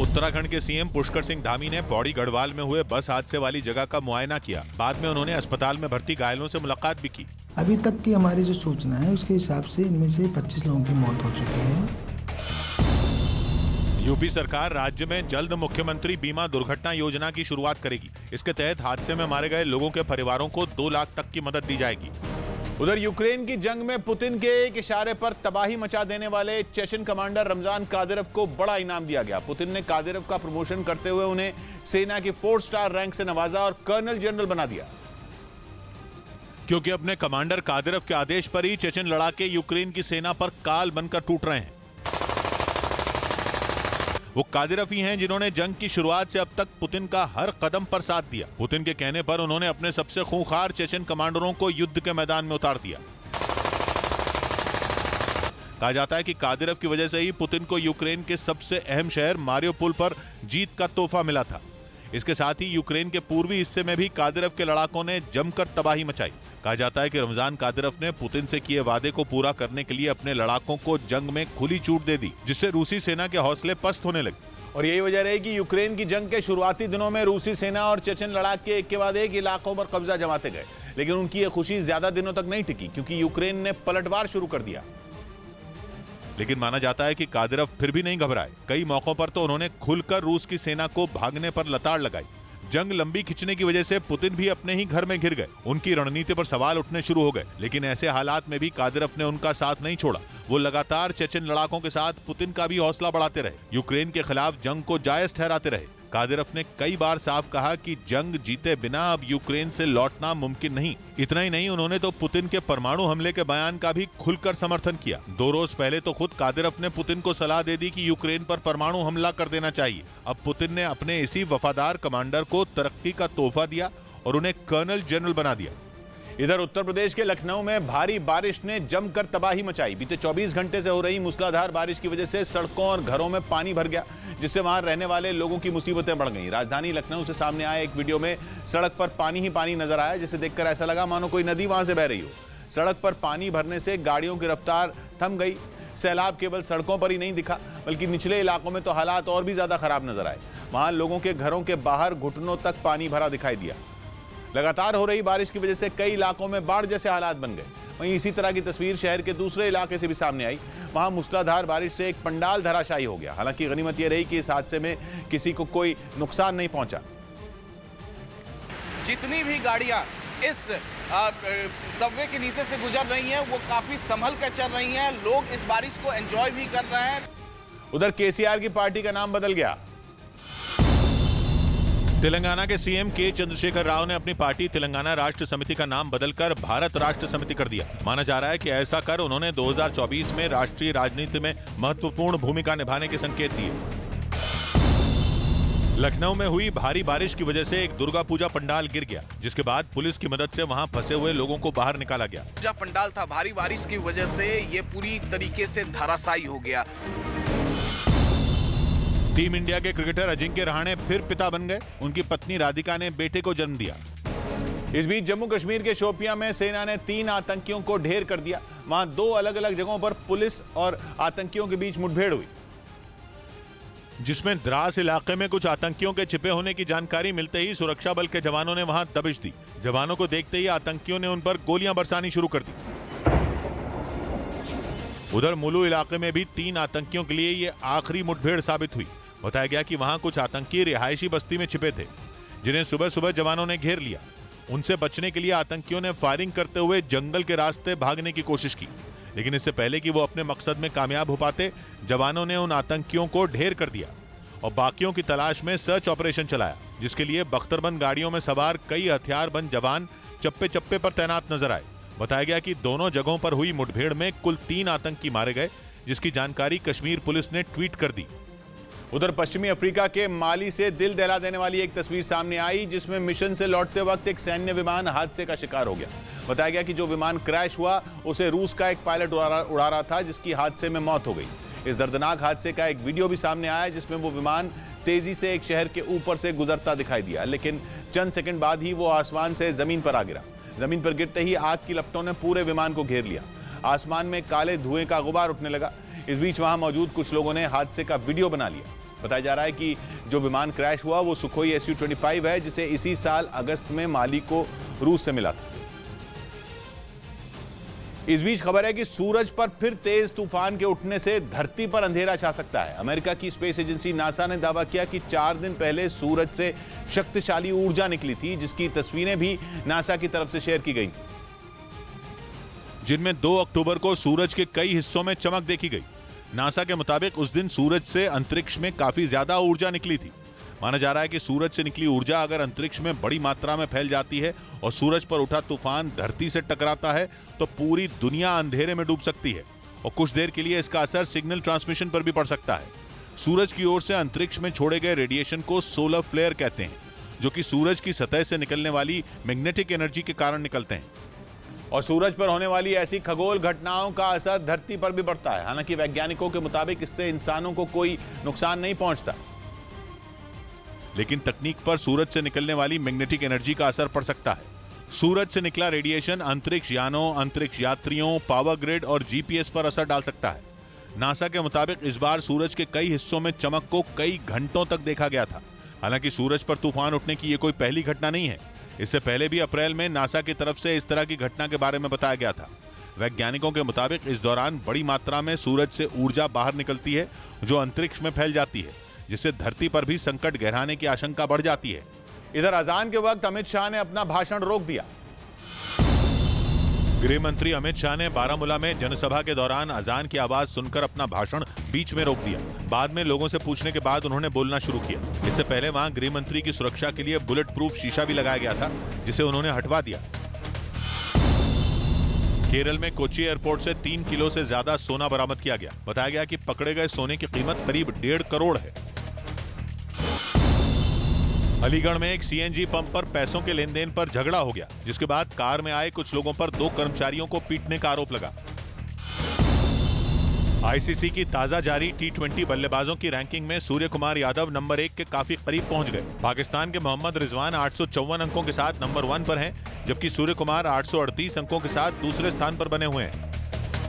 उत्तराखंड के सीएम पुष्कर सिंह धामी ने पौड़ी गढ़वाल में हुए बस हादसे वाली जगह का मुआयना किया। बाद में उन्होंने अस्पताल में भर्ती घायलों से मुलाकात भी की। अभी तक की हमारी जो सूचना है उसके हिसाब से इनमें से 25 लोगों की मौत हो चुकी है। यूपी सरकार राज्य में जल्द मुख्यमंत्री बीमा दुर्घटना योजना की शुरुआत करेगी। इसके तहत हादसे में मारे गए लोगों के परिवारों को 2 लाख तक की मदद दी जाएगी। उधर यूक्रेन की जंग में पुतिन के एक इशारे पर तबाही मचा देने वाले चेचन कमांडर रमजान कादिरोव को बड़ा इनाम दिया गया। पुतिन ने कादिरोव का प्रमोशन करते हुए उन्हें सेना की 4 स्टार रैंक से नवाजा और कर्नल जनरल बना दिया, क्योंकि अपने कमांडर कादिरोव के आदेश पर ही चेचन लड़ाके यूक्रेन की सेना पर काल बनकर टूट रहे हैं। वो कादिरफ ही हैं जिन्होंने जंग की शुरुआत से अब तक पुतिन का हर कदम पर साथ दिया। पुतिन के कहने पर उन्होंने अपने सबसे खूंखार चेचन कमांडरों को युद्ध के मैदान में उतार दिया। कहा जाता है कि कादिरफ की वजह से ही पुतिन को यूक्रेन के सबसे अहम शहर मारियोपोल पर जीत का तोहफा मिला था। इसके साथ ही यूक्रेन के पूर्वी हिस्से में भी कादिरफ के लड़ाकों ने जमकर तबाही मचाई। कहा जाता है कि रमजान कादिरफ ने पुतिन से किए वादे को पूरा करने के लिए अपने लड़ाकों को जंग में खुली छूट दे दी, जिससे रूसी सेना के हौसले पस्त होने लगे। और यही वजह रही कि यूक्रेन की जंग के शुरुआती दिनों में रूसी सेना और चेचन लड़ाक के एक के बाद एक इलाकों पर कब्जा जमाते गए, लेकिन उनकी यह खुशी ज्यादा दिनों तक नहीं टिकी क्योंकि यूक्रेन ने पलटवार शुरू कर दिया। लेकिन माना जाता है कि कादिरफ फिर भी नहीं घबराए। कई मौकों पर तो उन्होंने खुलकर रूस की सेना को भागने पर लताड़ लगाई। जंग लंबी खिंचने की वजह से पुतिन भी अपने ही घर में घिर गए। उनकी रणनीति पर सवाल उठने शुरू हो गए, लेकिन ऐसे हालात में भी कादिरफ ने उनका साथ नहीं छोड़ा। वो लगातार चेचन लड़ाकों के साथ पुतिन का भी हौसला बढ़ाते रहे, यूक्रेन के खिलाफ जंग को जायज ठहराते रहे। कादिरफ ने कई बार साफ कहा कि जंग जीते बिना अब यूक्रेन से लौटना मुमकिन नहीं। इतना ही नहीं, उन्होंने तो पुतिन के परमाणु हमले के बयान का भी खुलकर समर्थन किया। 2 रोज पहले तो खुद कादिरफ ने पुतिन को सलाह दे दी कि यूक्रेन पर परमाणु हमला कर देना चाहिए। अब पुतिन ने अपने इसी वफादार कमांडर को तरक्की का तोहफा दिया और उन्हें कर्नल जनरल बना दिया। इधर उत्तर प्रदेश के लखनऊ में भारी बारिश ने जमकर तबाही मचाई। बीते 24 घंटे से हो रही मूसलाधार बारिश की वजह से सड़कों और घरों में पानी भर गया, जिससे वहां रहने वाले लोगों की मुसीबतें बढ़ गईं। राजधानी लखनऊ से सामने आए एक वीडियो में सड़क पर पानी ही पानी नजर आया, जिसे देखकर ऐसा लगा मानो कोई नदी वहां से बह रही हो। सड़क पर पानी भरने से गाड़ियों की रफ्तार थम गई। सैलाब केवल सड़कों पर ही नहीं दिखा, बल्कि निचले इलाकों में तो हालात और भी ज्यादा खराब नजर आए। वहां लोगों के घरों के बाहर घुटनों तक पानी भरा दिखाई दिया। लगातार हो रही बारिश की वजह से कई इलाकों में बाढ़ जैसे हालात बन गए। वहीं इसी तरह की तस्वीर शहर के दूसरे इलाके से भी सामने आई। वहां मूसलाधार बारिश से एक पंडाल धराशायी हो गया। हालांकि गनीमत यह रही कि इस हादसे में किसी को कोई नुकसान नहीं पहुंचा। जितनी भी गाड़ियां इस सबवे के नीचे से गुजर रही हैं, वो काफी संभल कर चल रही हैं। लोग इस बारिश को एंजॉय भी कर रहे हैं। उधर केसीआर की पार्टी का नाम बदल गया। तेलंगाना के सीएम के चंद्रशेखर राव ने अपनी पार्टी तेलंगाना राष्ट्र समिति का नाम बदलकर भारत राष्ट्र समिति कर दिया। माना जा रहा है कि ऐसा कर उन्होंने 2024 में राष्ट्रीय राजनीति में महत्वपूर्ण भूमिका निभाने के संकेत दिए। लखनऊ में हुई भारी बारिश की वजह से एक दुर्गा पूजा पंडाल गिर गया, जिसके बाद पुलिस की मदद से वहां फंसे हुए लोगों को बाहर निकाला गया। पूजा पंडाल था, भारी बारिश की वजह से ये पूरी तरीके से धराशायी हो गया। टीम इंडिया के क्रिकेटर अजिंक्य रहाणे फिर पिता बन गए। उनकी पत्नी राधिका ने बेटे को जन्म दिया। इस बीच जम्मू कश्मीर के शोपियां में सेना ने 3 आतंकियों को ढेर कर दिया। वहां 2 अलग अलग जगहों पर पुलिस और आतंकियों के बीच मुठभेड़ हुई, जिसमें द्रास इलाके में कुछ आतंकियों के छिपे होने की जानकारी मिलते ही सुरक्षा बल के जवानों ने वहां दबिश दी। जवानों को देखते ही आतंकियों ने उन पर गोलियां बरसानी शुरू कर दी। उधर मुलू इलाके में भी 3 आतंकियों के लिए ये आखिरी मुठभेड़ साबित हुई। बताया गया कि वहां कुछ आतंकी रिहायशी बस्ती में छिपे थे, जिन्हें सुबह सुबह जवानों ने घेर लिया। उनसे बचने के लिए आतंकियों ने फायरिंग करते हुए जंगल के रास्ते भागने की कोशिश की, लेकिन इससे पहले कि वो अपने मकसद में कामयाब हो पाते, जवानों ने उन आतंकियों को ढेर कर दिया और बाकियों की तलाश में सर्च ऑपरेशन चलाया, जिसके लिए बख्तरबंद गाड़ियों में सवार कई हथियारबंद जवान चप्पे चप्पे पर तैनात नजर आए। बताया गया कि दोनों जगहों पर हुई मुठभेड़ में कुल 3 आतंकी मारे गए, जिसकी जानकारी कश्मीर पुलिस ने ट्वीट कर दी। उधर पश्चिमी अफ्रीका के माली से दिल दहला देने वाली एक तस्वीर सामने आई, जिसमें मिशन से लौटते वक्त एक सैन्य विमान हादसे का शिकार हो गया। बताया गया कि जो विमान क्रैश हुआ उसे रूस का एक पायलट उड़ा रहा था, जिसकी हादसे में मौत हो गई। इस दर्दनाक हादसे का एक वीडियो भी सामने आया, जिसमें वो विमान तेजी से एक शहर के ऊपर से गुजरता दिखाई दिया, लेकिन चंद सेकंड बाद ही वो आसमान से जमीन पर आ गिरा। जमीन पर गिरते ही आग की लपटों ने पूरे विमान को घेर लिया। आसमान में काले धुएं का गुबार उठने लगा। इस बीच वहां मौजूद कुछ लोगों ने हादसे का वीडियो बना लिया। बताया जा रहा है कि जो विमान क्रैश हुआ वो सुखोई Su-25 है, जिसे इसी साल अगस्त में माली को रूस से मिला था। इस बीच खबर है कि सूरज पर फिर तेज तूफान के उठने से धरती पर अंधेरा छा सकता है। अमेरिका की स्पेस एजेंसी नासा ने दावा किया कि 4 दिन पहले सूरज से शक्तिशाली ऊर्जा निकली थी, जिसकी तस्वीरें भी नासा की तरफ से शेयर की गई, जिनमें 2 अक्टूबर को सूरज के कई हिस्सों में चमक देखी गई। नासा के मुताबिक उस दिन सूरज से अंतरिक्ष में काफी ज्यादा ऊर्जा निकली थी। माना जा रहा है कि सूरज से निकली ऊर्जा अगर अंतरिक्ष में बड़ी मात्रा में फैल जाती है और सूरज पर उठा तूफान धरती से टकराता है तो पूरी दुनिया अंधेरे में डूब सकती है और कुछ देर के लिए इसका असर सिग्नल ट्रांसमिशन पर भी पड़ सकता है। सूरज की ओर से अंतरिक्ष में छोड़े गए रेडिएशन को सोलर फ्लेयर कहते हैं, जो कि सूरज की सतह से निकलने वाली मैग्नेटिक एनर्जी के कारण निकलते हैं। और सूरज पर होने वाली ऐसी खगोल घटनाओं का असर धरती पर भी पड़ता है। हालांकि वैज्ञानिकों के मुताबिक इससे इंसानों को कोई नुकसान नहीं पहुंचता, लेकिन तकनीक पर सूरज से निकलने वाली मैग्नेटिक एनर्जी का असर पड़ सकता है। सूरज से निकला रेडिएशन अंतरिक्ष यानों, अंतरिक्ष यात्रियों, पावर ग्रिड और जीपीएस पर असर डाल सकता है। नासा के मुताबिक इस बार सूरज के कई हिस्सों में चमक को कई घंटों तक देखा गया था। हालांकि सूरज पर तूफान उठने की यह कोई पहली घटना नहीं है। इससे पहले भी अप्रैल में नासा की तरफ से इस तरह की घटना के बारे में बताया गया था। वैज्ञानिकों के मुताबिक इस दौरान बड़ी मात्रा में सूरज से ऊर्जा बाहर निकलती है, जो अंतरिक्ष में फैल जाती है, जिससे धरती पर भी संकट गहराने की आशंका बढ़ जाती है। इधर अजान के वक्त अमित शाह ने अपना भाषण रोक दिया। गृह मंत्री अमित शाह ने बारामूला में जनसभा के दौरान अजान की आवाज सुनकर अपना भाषण बीच में रोक दिया। बाद में लोगों से पूछने के बाद उन्होंने बोलना शुरू किया। इससे पहले वहां गृह मंत्री की सुरक्षा के लिए बुलेट प्रूफ शीशा भी लगाया गया था, जिसे उन्होंने हटवा दिया। केरल में कोच्चि एयरपोर्ट से 3 किलो से ज्यादा सोना बरामद किया गया। बताया गया कि पकड़े गए सोने की कीमत करीब 1.5 करोड़ है। अलीगढ़ में एक सीएनजी पंप पर पैसों के लेन देन पर झगड़ा हो गया, जिसके बाद कार में आए कुछ लोगों पर 2 कर्मचारियों को पीटने का आरोप लगा। आईसीसी की ताजा जारी T20 बल्लेबाजों की रैंकिंग में सूर्य कुमार यादव नंबर 1 के काफी करीब पहुंच गए। पाकिस्तान के मोहम्मद रिजवान 854 अंकों के साथ नंबर 1 पर हैं, जबकि सूर्य कुमार 838 अंकों के साथ दूसरे स्थान पर बने हुए हैं।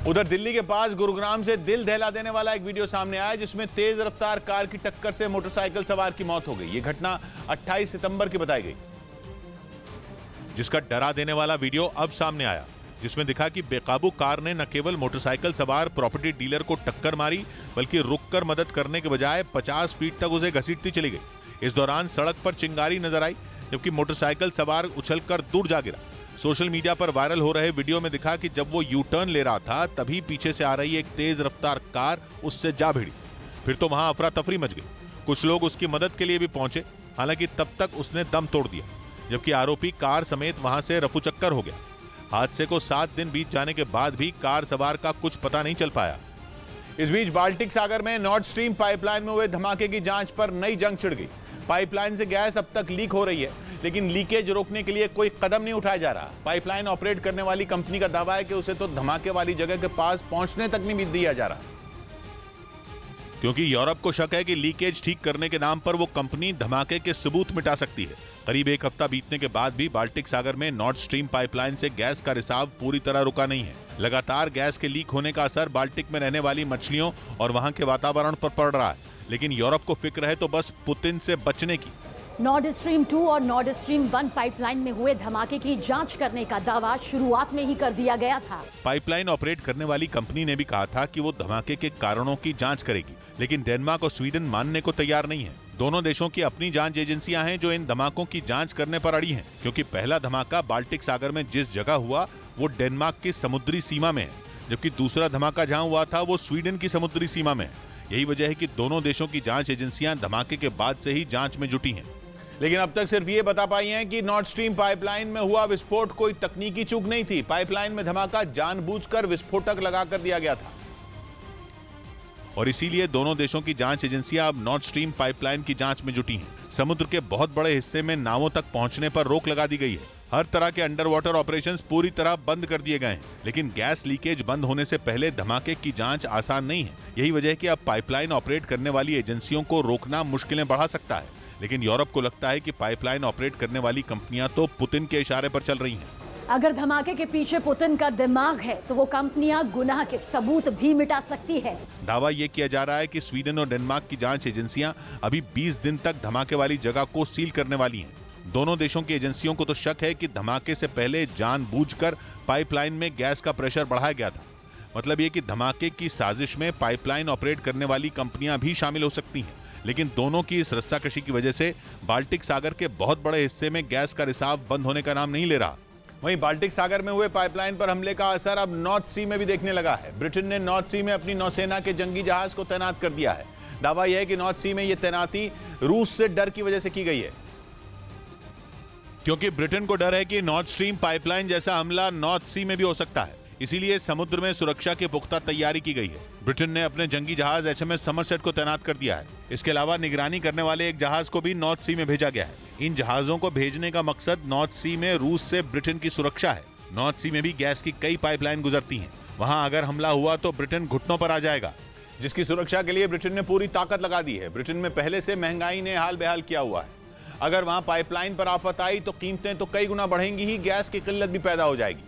उधर दिल्ली के पास गुरुग्राम से दिल दहला देने वाला एक वीडियो सामने आया, जिसमें तेज रफ्तार कार की टक्कर से मोटरसाइकिल सवार की मौत हो गई। यह घटना 28 सितंबर की बताई गई, जिसका डरा देने वाला वीडियो अब सामने आया, जिसमें दिखा कि बेकाबू कार ने न केवल मोटरसाइकिल सवार प्रॉपर्टी डीलर को टक्कर मारी, बल्कि रुककर मदद करने के बजाय 50 फीट तक उसे घसीटती चली गई। इस दौरान सड़क पर चिंगारी नजर आई, जबकि मोटरसाइकिल सवार उछलकर दूर जा गिरा। सोशल मीडिया पर वायरल हो रहे वीडियो में दिखा कि जब वो यू टर्न ले रहा था, तभी पीछे से आ रही एक तेज रफ्तार कार उससे जा भिड़ी। फिर तो वहां अफरा तफरी मच गई। कुछ लोग उसकी मदद के लिए भी पहुंचे, हालांकि तब तक उसने दम तोड़ दिया, जबकि आरोपी कार समेत वहां से रफूचक्कर हो गया। हादसे को 7 दिन बीत जाने के बाद भी कार सवार का कुछ पता नहीं चल पाया। इस बीच बाल्टिक सागर में नॉर्थ स्ट्रीम पाइपलाइन में हुए धमाके की जांच पर नई जंग छिड़ गई। पाइपलाइन से गैस अब तक लीक हो रही है, लेकिन लीकेज रोकने के लिए कोई कदम नहीं उठाया जा रहा। पाइपलाइन ऑपरेट करने वाली कंपनी का दावा है कि उसे तो धमाके वाली जगह के पास पहुंचने तक नहीं दिया जा रहा, क्योंकि यूरोप को शक है कि लीकेज ठीक करने के नाम पर वो कंपनी धमाके के सबूत मिटा सकती है। करीब 1 हफ्ता बीतने के बाद भी बाल्टिक सागर में नॉर्थ स्ट्रीम पाइपलाइन से गैस का रिसाव पूरी तरह रुका नहीं है। लगातार गैस के लीक होने का असर बाल्टिक में रहने वाली मछलियों और वहां के वातावरण पर पड़ रहा है, लेकिन यूरोप को फिक्र है तो बस पुतिन से बचने की। नॉर्ड स्ट्रीम 2 और नॉर्ड स्ट्रीम 1 पाइपलाइन में हुए धमाके की जांच करने का दावा शुरुआत में ही कर दिया गया था। पाइपलाइन ऑपरेट करने वाली कंपनी ने भी कहा था कि वो धमाके के कारणों की जांच करेगी, लेकिन डेनमार्क और स्वीडन मानने को तैयार नहीं है। दोनों देशों की अपनी जांच एजेंसियां हैं जो इन धमाकों की जांच करने पर अड़ी हैं, क्योंकि पहला धमाका बाल्टिक सागर में जिस जगह हुआ वो डेनमार्क की समुद्री सीमा में है, जबकि दूसरा धमाका जहां हुआ था वो स्वीडन की समुद्री सीमा में है। यही वजह है कि दोनों देशों की जांच एजेंसियां धमाके के बाद से ही जांच में जुटी हैं। लेकिन अब तक सिर्फ ये बता पाई हैं कि नॉर्थ स्ट्रीम पाइपलाइन में हुआ विस्फोट कोई तकनीकी चूक नहीं थी। पाइपलाइन में धमाका जानबूझकर विस्फोटक लगाकर दिया गया था, और इसीलिए दोनों देशों की जांच एजेंसियां अब नॉर्थ स्ट्रीम पाइपलाइन की जांच में जुटी हैं। समुद्र के बहुत बड़े हिस्से में नावों तक पहुंचने पर रोक लगा दी गई है। हर तरह के अंडर वाटर ऑपरेशंस पूरी तरह बंद कर दिए गए हैं, लेकिन गैस लीकेज बंद होने से पहले धमाके की जांच आसान नहीं है। यही वजह है कि अब पाइपलाइन ऑपरेट करने वाली एजेंसियों को रोकना मुश्किलें बढ़ा सकता है, लेकिन यूरोप को लगता है कि पाइपलाइन ऑपरेट करने वाली कंपनियां तो पुतिन के इशारे पर चल रही हैं। अगर धमाके के पीछे पुतिन का दिमाग है तो वो कंपनियां गुनाह के सबूत भी मिटा सकती है। दावा ये किया जा रहा है कि स्वीडन और डेनमार्क की जांच एजेंसियां अभी 20 दिन तक धमाके वाली जगह को सील करने वाली हैं। दोनों देशों की एजेंसियों को तो शक है कि धमाके से पहले जानबूझकर पाइपलाइन में गैस का प्रेशर बढ़ाया गया था। मतलब ये कि धमाके की साजिश में पाइपलाइन ऑपरेट करने वाली कंपनियां भी शामिल हो सकती हैं, लेकिन दोनों की इस रस्साकशी की वजह से बाल्टिक सागर के बहुत बड़े हिस्से में गैस का रिसाव बंद होने का नाम नहीं ले रहा। वहीं बाल्टिक सागर में हुए पाइपलाइन पर हमले का असर अब नॉर्थ सी में भी देखने लगा है। ब्रिटेन ने नॉर्थ सी में अपनी नौसेना के जंगी जहाज को तैनात कर दिया है। दावा यह है कि नॉर्थ सी में यह तैनाती रूस से डर की वजह से की गई है, क्योंकि ब्रिटेन को डर है कि नॉर्थ स्ट्रीम पाइपलाइन जैसा हमला नॉर्थ सी में भी हो सकता है। इसीलिए समुद्र में सुरक्षा की पुख्ता तैयारी की गई है। ब्रिटेन ने अपने जंगी जहाज HMS समरसेट को तैनात कर दिया है। इसके अलावा निगरानी करने वाले एक जहाज को भी नॉर्थ सी में भेजा गया है। इन जहाजों को भेजने का मकसद नॉर्थ सी में रूस से ब्रिटेन की सुरक्षा है। नॉर्थ सी में भी गैस की कई पाइपलाइन गुजरती हैं। वहां अगर हमला हुआ तो ब्रिटेन घुटनों पर आ जाएगा, जिसकी सुरक्षा के लिए ब्रिटेन ने पूरी ताकत लगा दी है। ब्रिटेन में पहले से महंगाई ने हाल बेहाल किया हुआ है। अगर वहां पाइपलाइन पर आफत आई तो कीमतें तो कई गुना बढ़ेंगी ही, गैस की किल्लत भी पैदा हो जाएगी।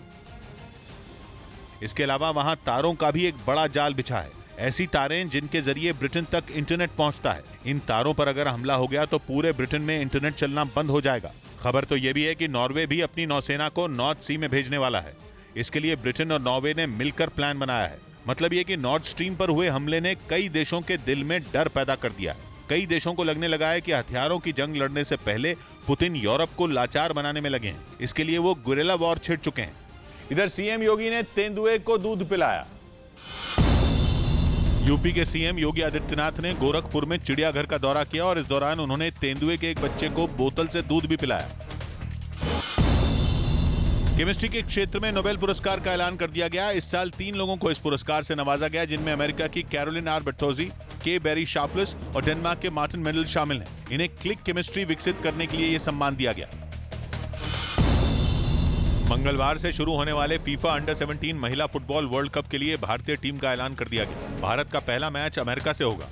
इसके अलावा वहां तारों का भी एक बड़ा जाल बिछा है, ऐसी तारें जिनके जरिए ब्रिटेन तक इंटरनेट पहुंचता है। इन तारों पर अगर हमला हो गया तो पूरे ब्रिटेन में इंटरनेट चलना बंद हो जाएगा। खबर तो यह भी है कि नॉर्वे भी अपनी नौसेना को नॉर्थ सी में भेजने वाला है। इसके लिए ब्रिटेन और नॉर्वे ने मिलकर प्लान बनाया है। मतलब यह कि नॉर्थ स्ट्रीम पर हुए हमले ने कई देशों के दिल में डर पैदा कर दिया है। कई देशों को लगने लगा है कि हथियारों की जंग लड़ने से पहले पुतिन यूरोप को लाचार बनाने में लगे हैं। इसके लिए वो गुरिल्ला वॉर छिड़ चुके हैं। इधर सीएम योगी ने तेंदुए को दूध पिलाया। यूपी के सीएम योगी आदित्यनाथ ने गोरखपुर में चिड़ियाघर का दौरा किया और इस दौरान उन्होंने तेंदुए के एक बच्चे को बोतल से दूध भी पिलाया। केमिस्ट्री के क्षेत्र में नोबेल पुरस्कार का ऐलान कर दिया गया। इस साल 3 लोगों को इस पुरस्कार से नवाजा गया, जिनमें अमेरिका की कैरोलिन आर बर्टोजी, के बेरी शार्पलेस और डेनमार्क के मार्टिन मेंडल शामिल हैं। इन्हें क्लिक केमिस्ट्री विकसित करने के लिए यह सम्मान दिया गया। मंगलवार से शुरू होने वाले फीफा अंडर 17 महिला फुटबॉल वर्ल्ड कप के लिए भारतीय टीम का ऐलान कर दिया गया। भारत का पहला मैच अमेरिका से होगा।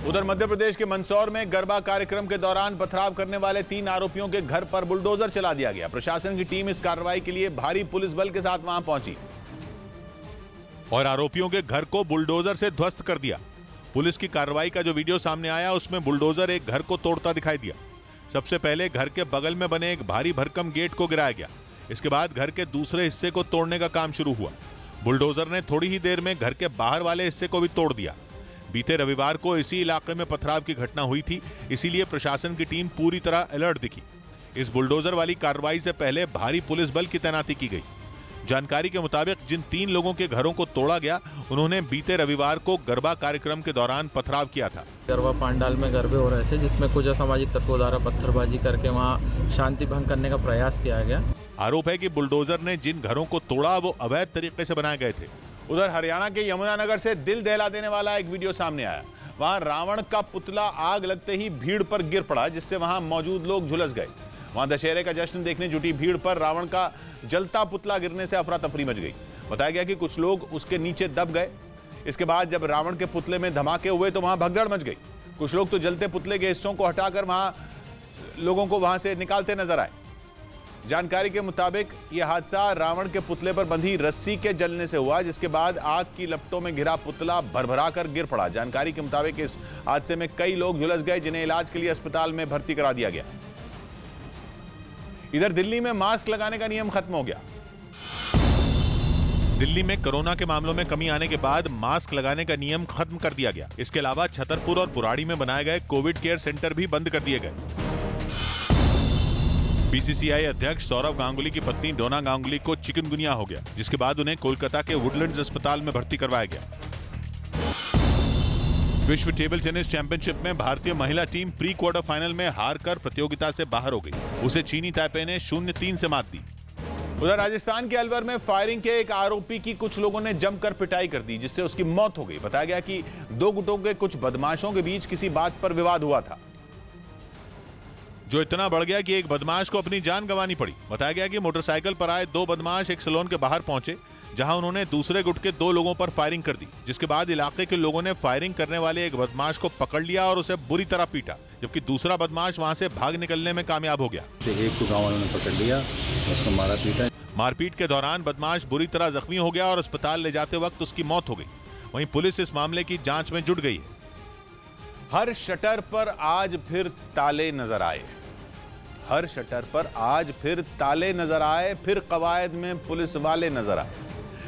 उधर मध्य प्रदेश के मंदसौर में गरबा कार्यक्रम के दौरान पथराव करने वाले 3 आरोपियों के घर पर बुलडोजर चला दिया गया। प्रशासन की टीम इस कार्रवाई के लिए भारी पुलिस बल के साथ वहां पहुंची और आरोपियों के घर को बुलडोजर से ध्वस्त कर दिया। पुलिस की कार्रवाई का जो वीडियो सामने आया उसमें बुलडोजर एक घर को तोड़ता दिखाई दिया। सबसे पहले घर के बगल में बने एक भारी भरकम गेट को गिराया गया। इसके बाद घर के दूसरे हिस्से को तोड़ने का काम शुरू हुआ। बुलडोजर ने थोड़ी ही देर में घर के बाहर वाले हिस्से को भी तोड़ दिया। बीते रविवार को इसी इलाके में पथराव की घटना हुई थी, इसीलिए प्रशासन की टीम पूरी तरह अलर्ट दिखी। इस बुलडोजर वाली कार्रवाई से पहले भारी पुलिस बल की तैनाती की गई। जानकारी के मुताबिक जिन 3 लोगों के घरों को तोड़ा गया, उन्होंने बीते रविवार को गरबा कार्यक्रम के दौरान पथराव किया था। गरबा पंडाल में गरबे हो रहे थे, जिसमें कुछ असामाजिक तत्वों द्वारा पत्थरबाजी करके वहां शांति भंग करने का प्रयास किया गया। आरोप है कि बुलडोजर ने जिन घरों को तोड़ा वो अवैध तरीके से बनाए गए थे। उधर हरियाणा के यमुनानगर से दिल दहला देने वाला एक वीडियो सामने आया। वहां रावण का पुतला आग लगते ही भीड़ पर गिर पड़ा, जिससे वहां मौजूद लोग झुलस गए। वहां दशहरे का जश्न देखने जुटी भीड़ पर रावण का जलता पुतला गिरने से अफरा तफरी मच गई। बताया गया कि कुछ लोग उसके नीचे दब गए। इसके बाद जब रावण के पुतले में धमाके हुए तो वहां भगदड़ मच गई। कुछ लोग तो जलते पुतले के हिस्सों को हटाकर लोगों को वहां से निकालते नजर आए। जानकारी के मुताबिक यह हादसा रावण के पुतले पर बंधी रस्सी के जलने से हुआ, जिसके बाद आग की लपटों में घिरा पुतला भरभरा कर गिर पड़ा। जानकारी के मुताबिक इस हादसे में कई लोग झुलस गए, जिन्हें इलाज के लिए अस्पताल में भर्ती करा दिया गया। इधर दिल्ली में मास्क लगाने का नियम खत्म हो गया। दिल्ली में कोरोना के मामलों में कमी आने के बाद मास्क लगाने का नियम खत्म कर दिया गया। इसके अलावा छतरपुर और बुराड़ी में बनाए गए कोविड केयर सेंटर भी बंद कर दिए गए। बीसीसीआई अध्यक्ष सौरव गांगुली की पत्नी डोना गांगुली को चिकनगुनिया हो गया, जिसके बाद उन्हें कोलकाता के वुडलैंड्स अस्पताल में भर्ती करवाया गया। विश्व टेबल टेनिस चैंपियनशिप में भारतीय महिला टीम प्री क्वार्टर फाइनल में हारकर प्रतियोगिता से बाहर हो गई। उसे चीनी ताइपे ने 0-3 से मात दी। उधर राजस्थान के अलवर में फायरिंग के एक आरोपी की कुछ लोगों ने जमकर पिटाई कर दी, जिससे उसकी मौत हो गई। बताया गया कि 2 गुटों के कुछ बदमाशों के बीच किसी बात पर विवाद हुआ था, जो इतना बढ़ गया कि एक बदमाश को अपनी जान गंवानी पड़ी। बताया गया कि मोटरसाइकिल पर आए 2 बदमाश एक सैलून के बाहर पहुंचे, जहां उन्होंने दूसरे गुट के 2 लोगों पर फायरिंग कर दी, जिसके बाद इलाके के लोगों ने फायरिंग करने वाले एक बदमाश को पकड़ लिया और उसे बुरी तरह पीटा, जबकि दूसरा बदमाश वहां से भाग निकलने में कामयाब हो गया। एक को गांव वालों ने पकड़ लिया, उसको मारा पीटा। मारपीट के दौरान बदमाश बुरी तरह जख्मी हो गया और अस्पताल ले जाते वक्त उसकी मौत हो गई। वहीं पुलिस इस मामले की जांच में जुट गई है। हर शटर पर आज फिर ताले नजर आए। हर शटर पर आज फिर ताले नजर आए, फिर कवायद में पुलिस वाले नजर आए।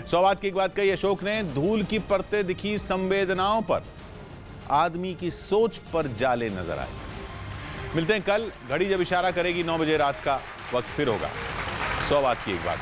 100 बात की एक बात कही अशोक ने, धूल की परतें दिखी संवेदनाओं पर, आदमी की सोच पर जाले नजर आए। मिलते हैं कल, घड़ी जब इशारा करेगी 9 बजे रात का, वक्त फिर होगा 100 बात की एक बात।